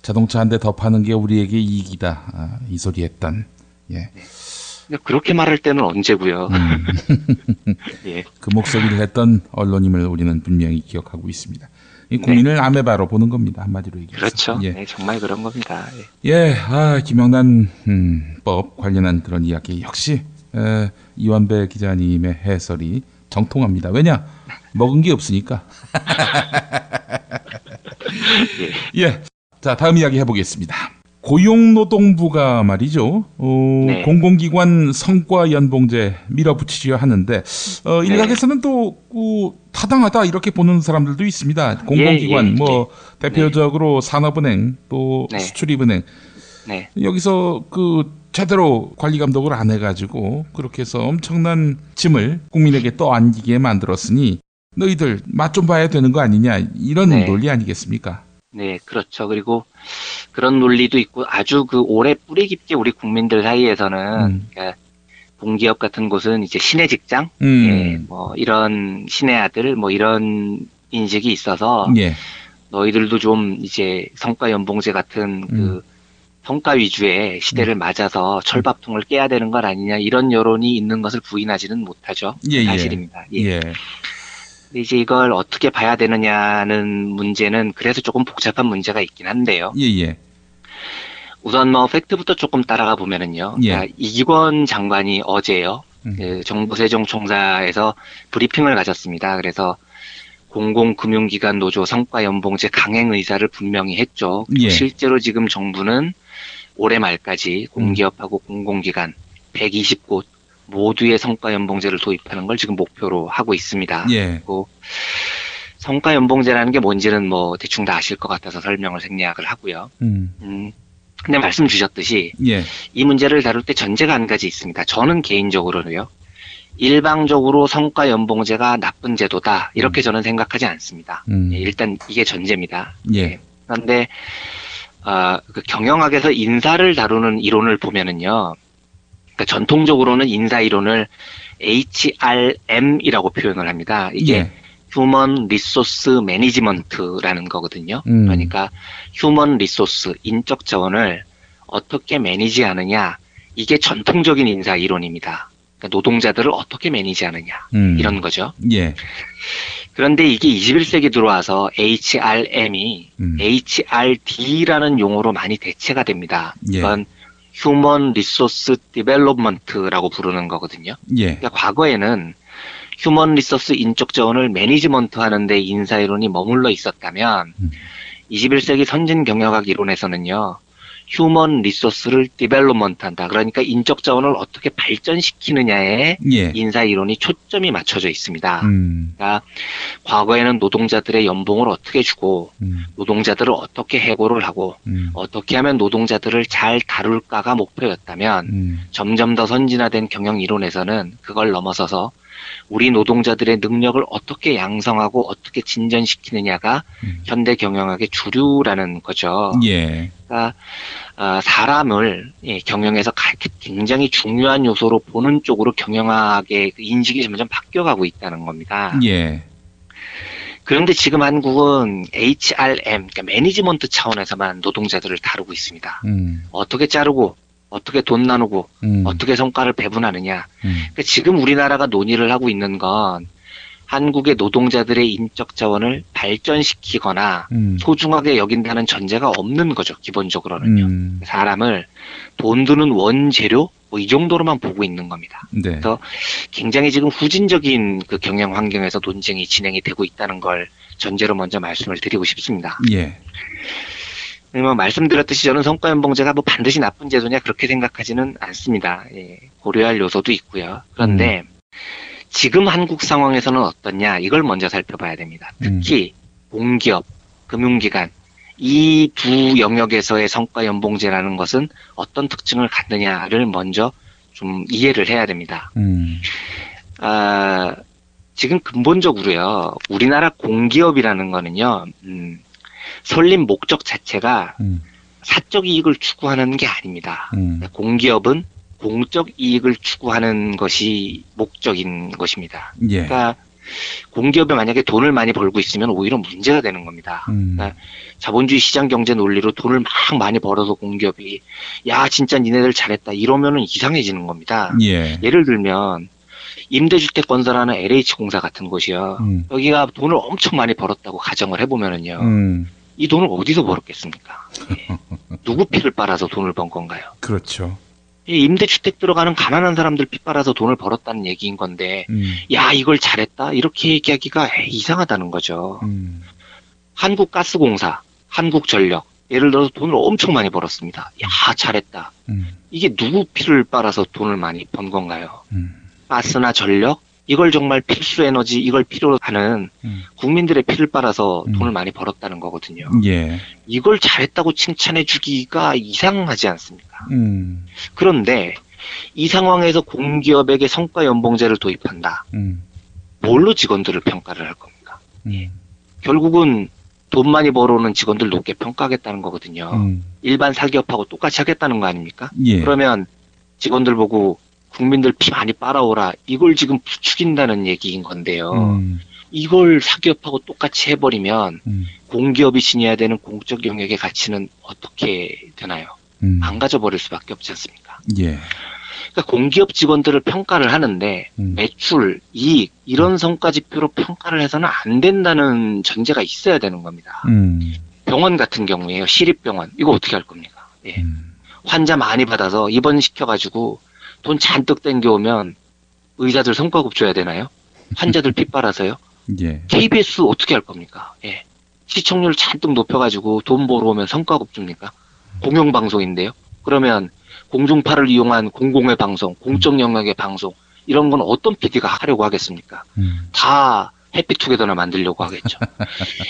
자동차 한 대 더 파는 게 우리에게 이익이다. 이 소리 했던. 예. 그렇게 말할 때는 언제고요. 예. 그 목소리를 했던 언론임을 우리는 분명히 기억하고 있습니다. 이 국민을 아메바로 보는 겁니다. 한마디로 얘기해서. 그렇죠. 예. 네, 정말 그런 겁니다. 예, 김영란 법 관련한 그런 이야기 역시 이완배 기자님의 해설이 정통합니다. 왜냐? 먹은 게 없으니까. 예. 자, 다음 이야기 해보겠습니다. 고용노동부가 말이죠. 네. 공공기관 성과 연봉제 밀어붙이려 하는데 일각에서는 또 타당하다 이렇게 보는 사람들도 있습니다. 공공기관 대표적으로 산업은행 또 수출입은행 여기서 제대로 관리 감독을 안 해가지고 그렇게 해서 엄청난 짐을 국민에게 떠안기게 만들었으니 너희들 맛 좀 봐야 되는 거 아니냐 이런 논리 아니겠습니까? 네, 그렇죠. 그리고 그런 논리도 있고 아주 오래 뿌리 깊게 우리 국민들 사이에서는 그러니까 공기업 같은 곳은 이제 신의 직장, 예, 뭐 이런 신의 아들, 뭐 이런 인식이 있어서 너희들도 좀 이제 성과 연봉제 같은 성과 위주의 시대를 맞아서 철밥통을 깨야 되는 것 아니냐 이런 여론이 있는 것을 부인하지는 못하죠. 사실입니다. 예. 이제 이걸 어떻게 봐야 되느냐는 문제는 그래서 조금 복잡한 문제가 있긴 한데요. 우선 팩트부터 조금 따라가 보면은요. 그러니까 이기권 장관이 어제요. 정부 세종총사에서 브리핑을 가졌습니다. 그래서 공공금융기관 노조 성과연봉제 강행 의사를 분명히 했죠. 실제로 지금 정부는 올해 말까지 공기업하고 공공기관 120곳 모두의 성과연봉제를 도입하는 걸 지금 목표로 하고 있습니다. 그리고 성과연봉제라는 게 뭔지는 뭐 대충 다 아실 것 같아서 설명을 생략을 하고요. 근데 말씀 주셨듯이 이 문제를 다룰 때 전제가 한 가지 있습니다. 저는 개인적으로는요. 일방적으로 성과연봉제가 나쁜 제도다 이렇게 저는 생각하지 않습니다. 일단 이게 전제입니다. 그런데 경영학에서 인사를 다루는 이론을 보면은요. 그러니까 전통적으로는 인사 이론을 HRM이라고 표현을 합니다. 이게 휴먼 리소스 매니지먼트라는 거거든요. 그러니까 휴먼 리소스, 인적 자원을 어떻게 매니지하느냐 이게 전통적인 인사 이론입니다. 그러니까 노동자들을 어떻게 매니지하느냐 이런 거죠. 그런데 이게 21세기 들어와서 HRM이 HRD라는 용어로 많이 대체가 됩니다. 이건 휴먼 리소스 디벨롭먼트라고 부르는 거거든요. 그러니까 과거에는 휴먼 리소스 인적 자원을 매니지먼트 하는데 인사 이론이 머물러 있었다면 21세기 선진 경영학 이론에서는요. 휴먼 리소스를 디벨롭먼트 한다. 그러니까 인적 자원을 어떻게 발전시키느냐에 예. 인사 이론이 초점이 맞춰져 있습니다. 그러니까 과거에는 노동자들의 연봉을 어떻게 주고 노동자들을 어떻게 해고를 하고 어떻게 하면 노동자들을 잘 다룰까가 목표였다면 점점 더 선진화된 경영 이론에서는 그걸 넘어서서 우리 노동자들의 능력을 어떻게 양성하고 어떻게 진전시키느냐가 현대 경영학의 주류라는 거죠. 예. 그러니까 사람을 경영에서 굉장히 중요한 요소로 보는 쪽으로 경영학의 인식이 점점 바뀌어가고 있다는 겁니다. 예. 그런데 지금 한국은 HRM, 그러니까 매니지먼트 차원에서만 노동자들을 다루고 있습니다. 어떻게 자르고 어떻게 돈 나누고 어떻게 성과를 배분하느냐. 그러니까 지금 우리나라가 논의를 하고 있는 건 한국의 노동자들의 인적 자원을 발전시키거나 소중하게 여긴다는 전제가 없는 거죠. 기본적으로는요. 사람을 돈 드는 원재료 뭐 이 정도로만 보고 있는 겁니다. 네. 그래서 굉장히 지금 후진적인 그 경영 환경에서 논쟁이 진행이 되고 있다는 걸 전제로 먼저 말씀을 드리고 싶습니다. 예. 말씀드렸듯이 저는 성과연봉제가 뭐 반드시 나쁜 제도냐 그렇게 생각하지는 않습니다. 예, 고려할 요소도 있고요. 그런데 지금 한국 상황에서는 어떻냐 이걸 먼저 살펴봐야 됩니다. 특히 공기업, 금융기관 이 두 영역에서의 성과연봉제라는 것은 어떤 특징을 갖느냐를 먼저 좀 이해를 해야 됩니다. 지금 근본적으로요. 우리나라 공기업이라는 거는요. 설립 목적 자체가 사적 이익을 추구하는 게 아닙니다. 공기업은 공적 이익을 추구하는 것이 목적인 것입니다. 예. 그러니까 공기업이 만약에 돈을 많이 벌고 있으면 오히려 문제가 되는 겁니다. 그러니까 자본주의 시장 경제 논리로 돈을 막 많이 벌어서 공기업이 야 진짜 니네들 잘했다 이러면은 이상해지는 겁니다. 예. 예를 들면 임대주택 건설하는 LH공사 같은 곳이요. 여기가 돈을 엄청 많이 벌었다고 가정을 해보면은요. 이 돈을 어디서 벌었겠습니까? 예. 누구 피를 빨아서 돈을 번 건가요? 그렇죠. 이 임대주택 들어가는 가난한 사람들 피 빨아서 돈을 벌었다는 얘기인 건데, 야, 이걸 잘했다? 이렇게 얘기하기가 이상하다는 거죠. 한국가스공사, 한국전력, 예를 들어서 돈을 엄청 많이 벌었습니다. 야, 잘했다. 이게 누구 피를 빨아서 돈을 많이 번 건가요? 가스나 전력, 이걸 정말 필수 에너지, 이걸 필요로 하는 국민들의 피를 빨아서 돈을 많이 벌었다는 거거든요. 예. 이걸 잘했다고 칭찬해 주기가 이상하지 않습니까? 그런데 이 상황에서 공기업에게 성과 연봉제를 도입한다. 뭘로 직원들을 평가를 할 겁니까? 예. 결국은 돈 많이 벌어오는 직원들 높게 평가하겠다는 거거든요. 일반 사기업하고 똑같이 하겠다는 거 아닙니까? 예. 그러면 직원들 보고 국민들 피 많이 빨아오라 이걸 지금 부추긴다는 얘기인 건데요. 이걸 사기업하고 똑같이 해버리면 공기업이 지녀야 되는 공적 영역의 가치는 어떻게 되나요? 안 가져버릴 수밖에 없지 않습니까? 예. 그러니까 공기업 직원들을 평가를 하는데 매출, 이익 이런 성과 지표로 평가를 해서는 안 된다는 전제가 있어야 되는 겁니다. 병원 같은 경우에요. 시립병원 이거 어떻게 할 겁니까? 예. 환자 많이 받아서 입원시켜가지고 돈 잔뜩 땡겨오면 의사들 성과급 줘야 되나요? 환자들 피 빨아서요? 예. KBS 어떻게 할 겁니까? 예. 시청률 잔뜩 높여가지고 돈 벌어오면 성과급 줍니까? 공영방송인데요? 그러면 공중파를 이용한 공공의 방송, 공적 영역의 방송 이런 건 어떤 PD가 하려고 하겠습니까? 다 해피투게더나 만들려고 하겠죠.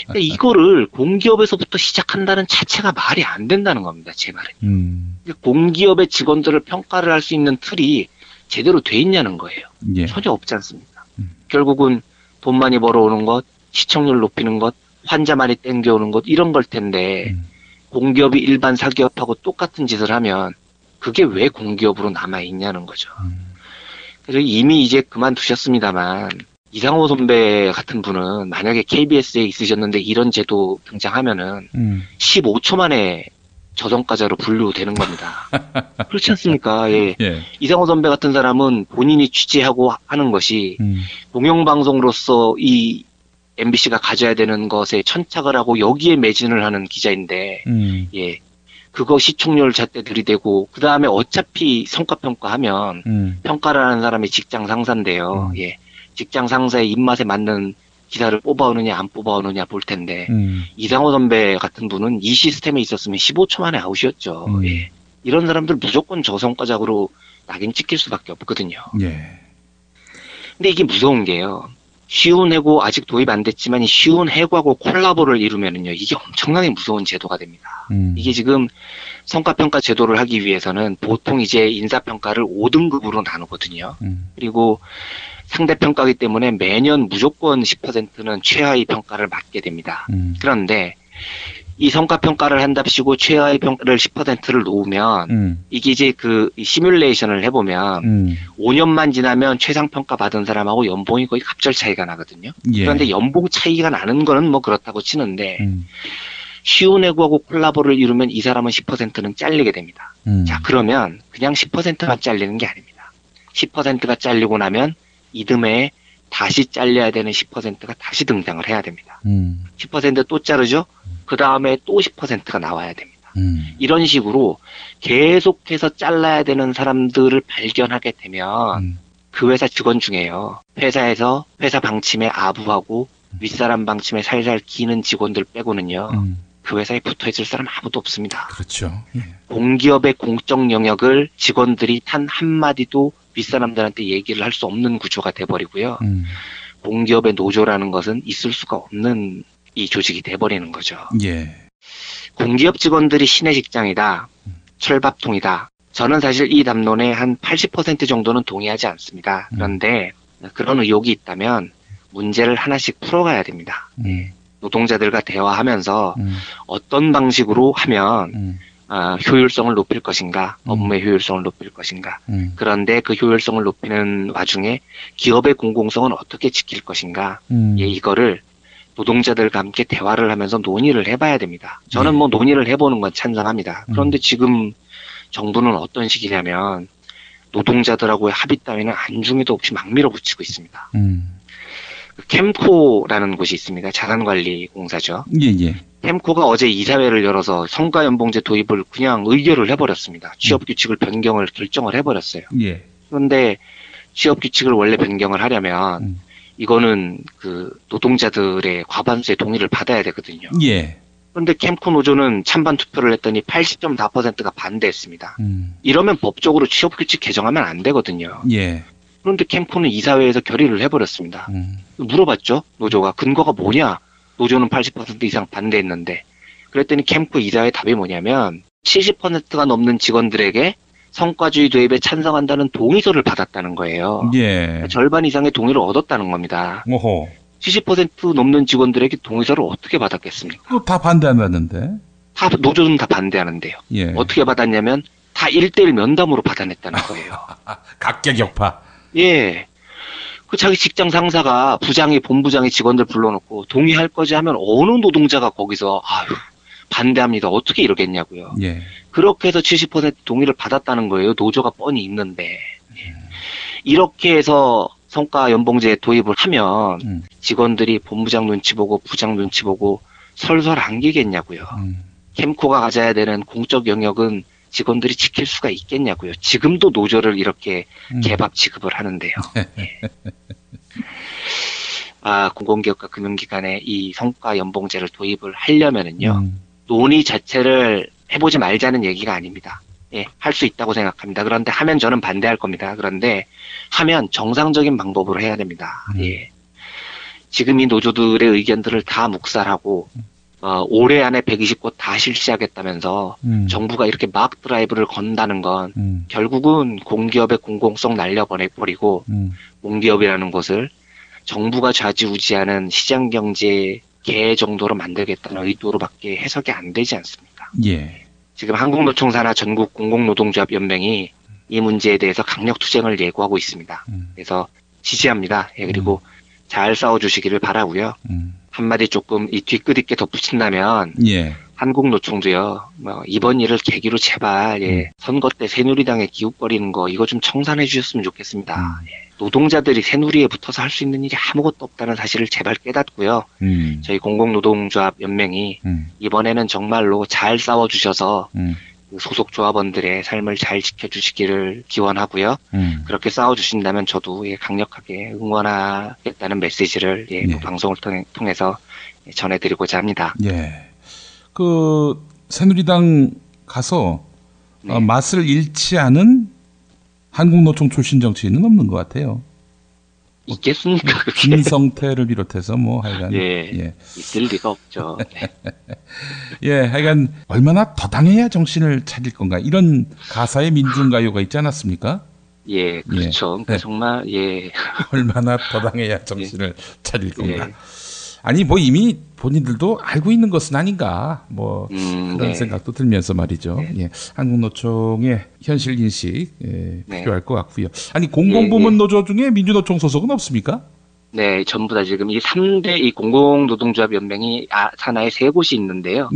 그러니까 이거를 공기업에서부터 시작한다는 자체가 말이 안 된다는 겁니다. 제 말은. 공기업의 직원들을 평가를 할 수 있는 틀이 제대로 돼 있냐는 거예요. 예. 전혀 없지 않습니다. 결국은 돈 많이 벌어오는 것, 시청률 높이는 것, 환자 많이 땡겨오는 것 이런 걸 텐데 공기업이 일반 사기업하고 똑같은 짓을 하면 그게 왜 공기업으로 남아있냐는 거죠. 그래서 이미 이제 그만두셨습니다만 이상호 선배 같은 분은 만약에 KBS에 있으셨는데 이런 제도 등장하면은 15초 만에 저성과자로 분류되는 겁니다. 그렇지 않습니까? 예. 예. 이상호 선배 같은 사람은 본인이 취재하고 하는 것이 공영방송으로서 이 MBC가 가져야 되는 것에 천착을 하고 여기에 매진을 하는 기자인데, 예. 그거 시청률 잣대 들이대고, 그 다음에 어차피 성과평가하면, 평가를 하는 사람이 직장 상사인데요. 예. 직장 상사의 입맛에 맞는 기사를 뽑아오느냐 안 뽑아오느냐 볼 텐데 이상호 선배 같은 분은 이 시스템에 있었으면 15초 만에 아웃이었죠. 예. 이런 사람들 무조건 저성과작으로 낙인 찍힐 수밖에 없거든요. 예. 근데 이게 무서운 게요. 쉬운 해고 아직 도입 안 됐지만 이 쉬운 해고하고 콜라보를 이루면은요, 이게 엄청나게 무서운 제도가 됩니다. 이게 지금 성과평가 제도를 하기 위해서는 보통 이제 인사평가를 5등급으로 나누거든요. 그리고 상대평가이기 때문에 매년 무조건 10%는 최하위 평가를 맞게 됩니다. 그런데 이 성과평가를 한답시고 최하위 평가를 10%를 놓으면 이게 이제 그 시뮬레이션을 해보면 5년만 지나면 최상평가 받은 사람하고 연봉이 거의 갑절 차이가 나거든요. 예. 그런데 연봉 차이가 나는 거는 뭐 그렇다고 치는데 쉬운 해고하고 콜라보를 이루면 이 사람은 10%는 잘리게 됩니다. 자, 그러면 그냥 10%만 잘리는 게 아닙니다. 10%가 잘리고 나면 이듬해에 다시 잘려야 되는 10%가 다시 등장을 해야 됩니다. 10% 또 자르죠? 그 다음에 또 10%가 나와야 됩니다. 이런 식으로 계속해서 잘라야 되는 사람들을 발견하게 되면 그 회사 직원 중에요. 회사에서 회사 방침에 아부하고 윗사람 방침에 살살 기는 직원들 빼고는요. 그 회사에 붙어있을 사람 아무도 없습니다. 그렇죠. 예. 공기업의 공적 영역을 직원들이 단 한마디도 윗사람들한테 얘기를 할 수 없는 구조가 돼버리고요. 공기업의 노조라는 것은 있을 수가 없는 이 조직이 돼버리는 거죠. 예. 공기업 직원들이 신의 직장이다. 철밥통이다. 저는 사실 이 담론에 한 80% 정도는 동의하지 않습니다. 그런데 그런 의혹이 있다면 문제를 하나씩 풀어가야 됩니다. 노동자들과 대화하면서 어떤 방식으로 하면 효율성을 높일 것인가, 업무의 효율성을 높일 것인가. 그런데 그 효율성을 높이는 와중에 기업의 공공성은 어떻게 지킬 것인가. 예, 이거를 노동자들과 함께 대화를 하면서 논의를 해봐야 됩니다. 저는 뭐 논의를 해보는 건 찬성합니다. 그런데 지금 정부는 어떤 식이냐면 노동자들하고의 합의 따위는 안중에도 없이 막 밀어붙이고 있습니다. 캠코라는 곳이 있습니다. 자산관리공사죠. 예. 캠코가 어제 이사회를 열어서 성과연봉제 도입을 그냥 의결을 해버렸습니다. 취업규칙을 변경을 결정을 해버렸어요. 예. 그런데 취업규칙을 원래 변경을 하려면 이거는 그 노동자들의 과반수의 동의를 받아야 되거든요. 예. 그런데 캠코 노조는 찬반 투표를 했더니 80.4%가 반대했습니다. 이러면 법적으로 취업규칙 개정하면 안 되거든요. 예. 그런데 캠코는 이사회에서 결의를 해버렸습니다. 물어봤죠. 노조가 근거가 뭐냐. 노조는 80% 이상 반대했는데. 그랬더니 캠코 이사회 답이 뭐냐면 70%가 넘는 직원들에게 성과주의 도입에 찬성한다는 동의서를 받았다는 거예요. 예. 절반 이상의 동의를 얻었다는 겁니다. 오호. 70% 넘는 직원들에게 동의서를 어떻게 받았겠습니까? 다 반대한다는데. 다 노조는 다 반대하는데요. 예. 어떻게 받았냐면 다 1대1 면담으로 받아냈다는 거예요. 각계격파. 예. 그 자기 직장 상사가 부장이 본부장이 직원들 불러놓고 동의할 거지 하면 어느 노동자가 거기서 아유 반대합니다. 어떻게 이러겠냐고요. 예. 그렇게 해서 70% 동의를 받았다는 거예요. 노조가 뻔히 있는데. 이렇게 해서 성과 연봉제 도입을 하면 직원들이 본부장 눈치 보고 부장 눈치 보고 설설 안기겠냐고요. 캠코가 가져야 되는 공적 영역은 직원들이 지킬 수가 있겠냐고요. 지금도 노조를 이렇게 개밥 지급을 하는데요. 공공기업과 금융기관에 이 성과 연봉제를 도입을 하려면은요. 논의 자체를 해보지 말자는 얘기가 아닙니다. 예, 할 수 있다고 생각합니다. 그런데 하면 저는 반대할 겁니다. 그런데 하면 정상적인 방법으로 해야 됩니다. 예. 지금 이 노조들의 의견들을 다 묵살하고 올해 안에 120곳 다 실시하겠다면서 정부가 이렇게 막 드라이브를 건다는 건 결국은 공기업의 공공성 날려버리고 공기업이라는 것을 정부가 좌지우지하는 시장경제 개 정도로 만들겠다는 의도로밖에 해석이 안 되지 않습니까? 예. 지금 한국노총사나 전국 공공노동조합연맹이 이 문제에 대해서 강력 투쟁을 예고하고 있습니다. 그래서 지지합니다. 예, 그리고 잘 싸워주시기를 바라고요. 한마디 조금 이 뒤끝 있게 덧붙인다면 예. 한국노총도요. 이번 일을 계기로 제발 선거 때 새누리당에 기웃거리는 거 이거 좀 청산해 주셨으면 좋겠습니다. 예. 노동자들이 새누리에 붙어서 할 수 있는 일이 아무것도 없다는 사실을 제발 깨닫고요. 저희 공공노동조합 연맹이 이번에는 정말로 잘 싸워주셔서 소속 조합원들의 삶을 잘 지켜주시기를 기원하고요. 그렇게 싸워주신다면 저도 강력하게 응원하겠다는 메시지를 방송을 통해서 전해드리고자 합니다. 예. 새누리당 가서 맛을 잃지 않은 한국노총 출신 정치인은 없는 것 같아요. 있겠습니까? 그게? 김성태를 비롯해서 하여간 있을 리가 없죠. 하여간 얼마나 더 당해야 정신을 차릴 건가 이런 가사의 민중가요가 있지 않았습니까? 예, 그렇죠. 그러니까 정말 얼마나 더 당해야 정신을 차릴 건가. 아니 이미 본인들도 알고 있는 것은 아닌가 그런 생각도 들면서 말이죠. 한국노총의 현실 인식 필요할 것 같고요. 아니 공공부문 노조 중에 민주노총 소속은 없습니까? 네, 전부 다 지금 이 3대 이 공공노동조합 연맹이 산하에 3곳이 있는데요.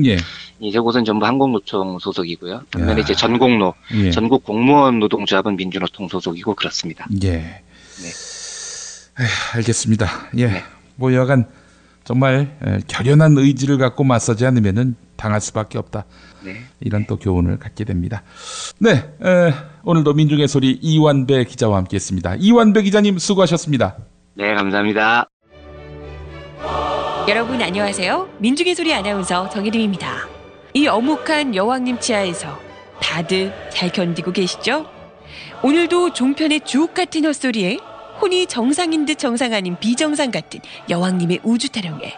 이제 곳은 전부 한국노총 소속이고요. 반면에 이제 전공노, 전국 공무원 노동조합은 민주노총 소속이고 그렇습니다. 알겠습니다. 여하간 정말 결연한 의지를 갖고 맞서지 않으면은 당할 수밖에 없다. 이런 또 교훈을 갖게 됩니다. 오늘도 민중의 소리 이완배 기자와 함께했습니다. 이완배 기자님 수고하셨습니다. 네, 감사합니다. 여러분 안녕하세요. 민중의 소리 아나운서 정혜림입니다. 이 어묵한 여왕님 치하에서 다들 잘 견디고 계시죠? 오늘도 종편의 주옥 같은 헛소리에 혼이 정상인 듯 정상 아닌 비정상 같은 여왕님의 우주 타령에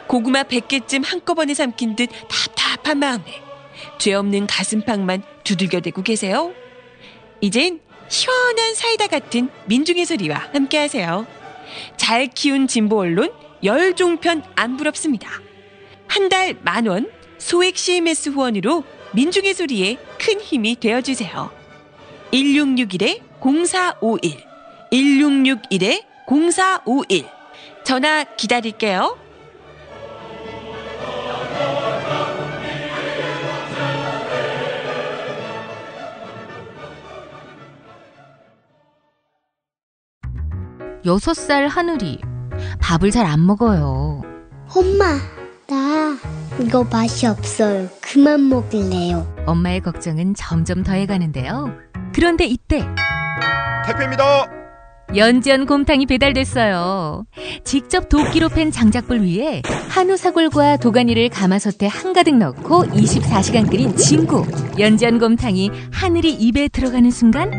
고구마 100개쯤 한꺼번에 삼킨 듯 답답한 마음에 죄 없는 가슴팍만 두들겨대고 계세요. 이젠 시원한 사이다 같은 민중의 소리와 함께하세요. 잘 키운 진보 언론 열종편 안 부럽습니다. 한 달 10,000원 소액 CMS 후원으로 민중의 소리에 큰 힘이 되어주세요. 1661-0451 1661-0451 전화 기다릴게요. 여섯 살 하늘이 밥을 잘 안 먹어요. 엄마, 나 이거 맛이 없어요. 그만 먹을래요. 엄마의 걱정은 점점 더해가는데요. 그런데 이때 택배입니다. 연지연 곰탕이 배달됐어요. 직접 도끼로 팬 장작불 위에 한우 사골과 도가니를 가마솥에 한가득 넣고 24시간 끓인 진구 연지연 곰탕이 하늘이 입에 들어가는 순간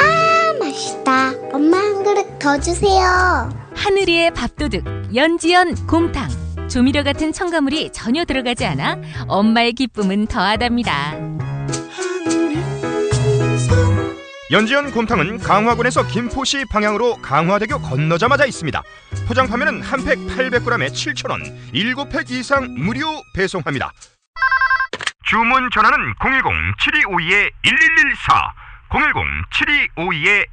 아, 맛있다. 엄마 한 그릇 더 주세요. 하늘이의 밥도둑 연지연 곰탕. 조미료 같은 첨가물이 전혀 들어가지 않아 엄마의 기쁨은 더하답니다. 연지연 곰탕은 강화군에서 김포시 방향으로 강화대교 건너자마자 있습니다. 포장 판매는 한 팩 800g에 7,000원, 7팩 이상 무료 배송합니다. 주문 전화는 010-7252-1114, 010-7252-1114.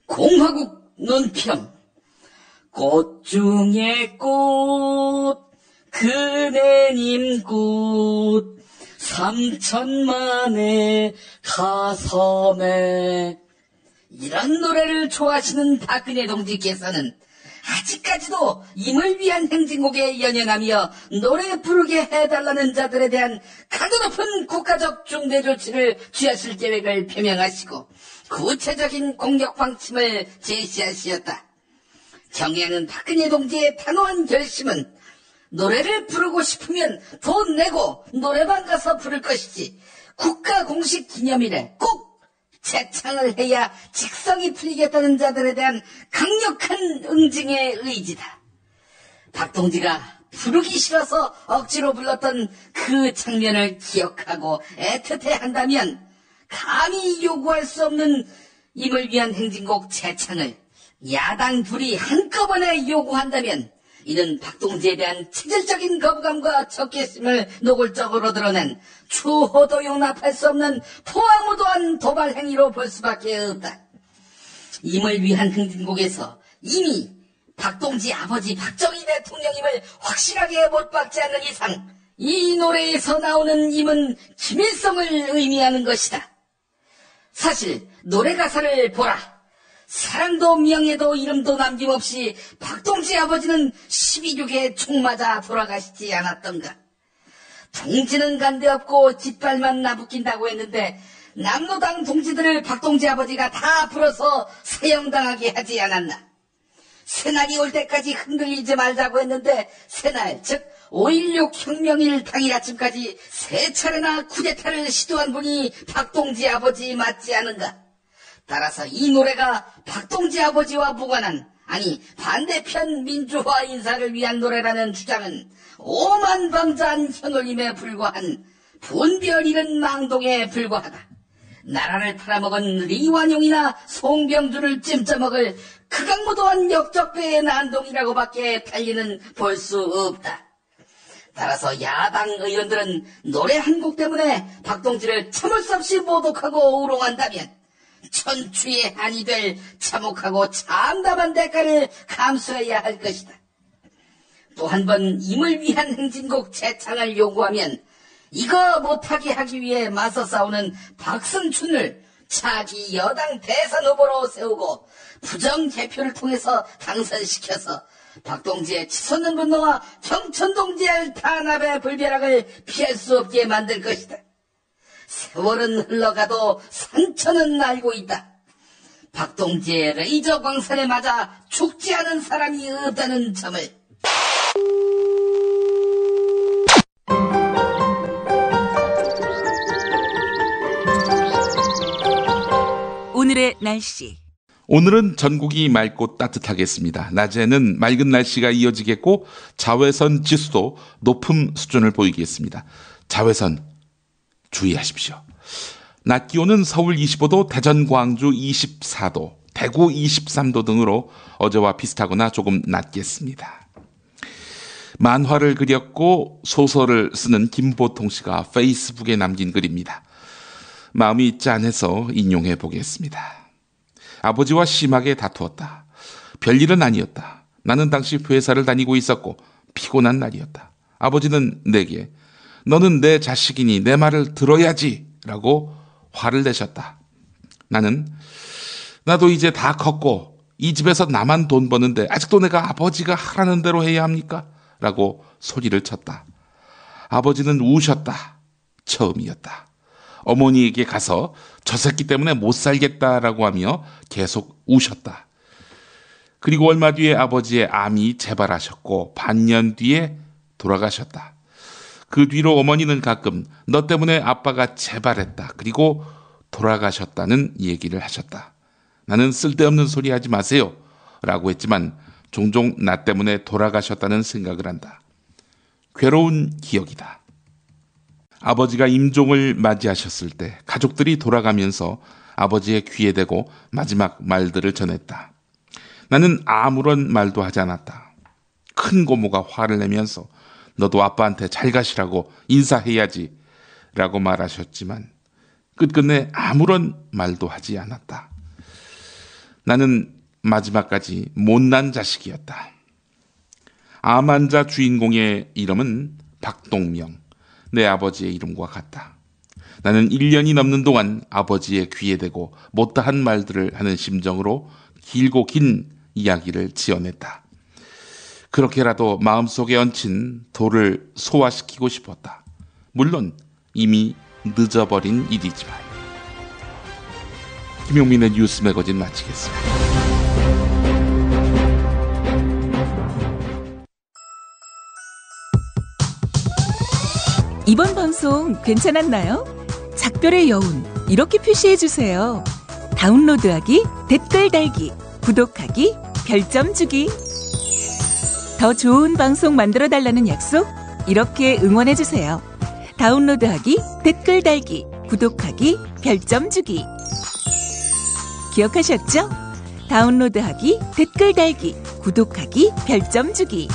공화국 논평. 꽃 중에 꽃, 그대님 꽃, 3천만의 가섬에. 이런 노래를 좋아하시는 박근혜 동지께서는 아직까지도 임을 위한 행진곡에 연연하며 노래 부르게 해달라는 자들에 대한 강도 높은 국가적 중대 조치를 취하실 계획을 표명하시고 구체적인 공격 방침을 제시하시었다. 경애하는 박근혜 동지의 단호한 결심은 노래를 부르고 싶으면 돈 내고 노래방 가서 부를 것이지 국가 공식 기념일에 꼭 재창을 해야 직성이 풀리겠다는 자들에 대한 강력한 응징의 의지다. 박 동지가 부르기 싫어서 억지로 불렀던 그 장면을 기억하고 애틋해한다면 감히 요구할 수 없는 임을 위한 행진곡 재창을 야당 둘이 한꺼번에 요구한다면 이는 박 동지에 대한 체질적인 거부감과 적개심을 노골적으로 드러낸 추호도 용납할 수 없는 포화무도한 도발 행위로 볼 수밖에 없다. 임을 위한 행진곡에서 이미 박 동지 아버지 박정희 대통령임을 확실하게 못 박지 않는 이상 이 노래에서 나오는 임은 김일성을 의미하는 것이다. 사실 노래 가사를 보라. 사랑도 명예도 이름도 남김없이 박동지 아버지는 12륙에 총 맞아 돌아가시지 않았던가. 동지는 간데없고 짓발만 나부낀다고 했는데 남로당 동지들을 박동지 아버지가 다 풀어서 사형당하게 하지 않았나. 새날이 올 때까지 흔들리지 말자고 했는데 새날 즉 5.16 혁명일 당일 아침까지 3차례나 쿠데타를 시도한 분이 박동지 아버지 맞지 않은가. 따라서 이 노래가 박동지 아버지와 무관한, 아니 반대편 민주화 인사를 위한 노래라는 주장은 오만방자한 현올림에 불과한 분별 잃은 망동에 불과하다. 나라를 팔아먹은 리완용이나 송병주를 찜쪄먹을 극악무도한 역적배의 난동이라고밖에 달리는 볼 수 없다. 따라서 야당 의원들은 노래 한 곡 때문에 박동지를 참을 수 없이 모독하고 우롱한다면 천추의 한이 될 참혹하고 참담한 대가를 감수해야 할 것이다. 또 한 번 임을 위한 행진곡 재창을 요구하면 이거 못하게 하기 위해 맞서 싸우는 박승춘을 차기 여당 대선 후보로 세우고 부정개표를 통해서 당선시켜서 박동지의 치솟는 분노와 정천동지의 탄압의 불벼락을 피할 수 없게 만들 것이다. 세월은 흘러가도 상처는 알고 있다. 박동지의 레이저 광선에 맞아 죽지 않은 사람이 없다는 점을. 오늘의 날씨. 오늘은 전국이 맑고 따뜻하겠습니다. 낮에는 맑은 날씨가 이어지겠고 자외선 지수도 높은 수준을 보이겠습니다. 자외선 주의하십시오. 낮 기온은 서울 25도, 대전, 광주 24도, 대구 23도 등으로 어제와 비슷하거나 조금 낮겠습니다. 만화를 그렸고 소설을 쓰는 김보통 씨가 페이스북에 남긴 글입니다. 마음이 짠해서 인용해 보겠습니다. 아버지와 심하게 다투었다. 별일은 아니었다. 나는 당시 회사를 다니고 있었고 피곤한 날이었다. 아버지는 내게 너는 내 자식이니 내 말을 들어야지 라고 화를 내셨다. 나도 이제 다 컸고 이 집에서 나만 돈 버는데 아직도 내가 아버지가 하라는 대로 해야 합니까? 라고 소리를 쳤다. 아버지는 우셨다. 처음이었다. 어머니에게 가서 저 새끼 때문에 못 살겠다라고 하며 계속 우셨다. 그리고 얼마 뒤에 아버지의 암이 재발하셨고 반년 뒤에 돌아가셨다. 그 뒤로 어머니는 가끔 너 때문에 아빠가 재발했다. 그리고 돌아가셨다는 얘기를 하셨다. 나는 쓸데없는 소리 하지 마세요 라고 했지만 종종 나 때문에 돌아가셨다는 생각을 한다. 괴로운 기억이다. 아버지가 임종을 맞이하셨을 때 가족들이 돌아가면서 아버지의 귀에 대고 마지막 말들을 전했다. 나는 아무런 말도 하지 않았다. 큰 고모가 화를 내면서 너도 아빠한테 잘 가시라고 인사해야지 라고 말하셨지만 끝끝내 아무런 말도 하지 않았다. 나는 마지막까지 못난 자식이었다. 암 환자 주인공의 이름은 박동명. 내 아버지의 이름과 같다. 나는 1년이 넘는 동안 아버지의 귀에 대고 못다한 말들을 하는 심정으로 길고 긴 이야기를 지어냈다. 그렇게라도 마음속에 얹힌 돌을 소화시키고 싶었다. 물론 이미 늦어버린 일이지만. 김용민의 뉴스 매거진 마치겠습니다. 이번 방송 괜찮았나요? 작별의 여운 이렇게 표시해주세요. 다운로드하기, 댓글 달기, 구독하기, 별점 주기. 더 좋은 방송 만들어달라는 약속 이렇게 응원해주세요. 다운로드하기, 댓글 달기, 구독하기, 별점 주기. 기억하셨죠? 다운로드하기, 댓글 달기, 구독하기, 별점 주기.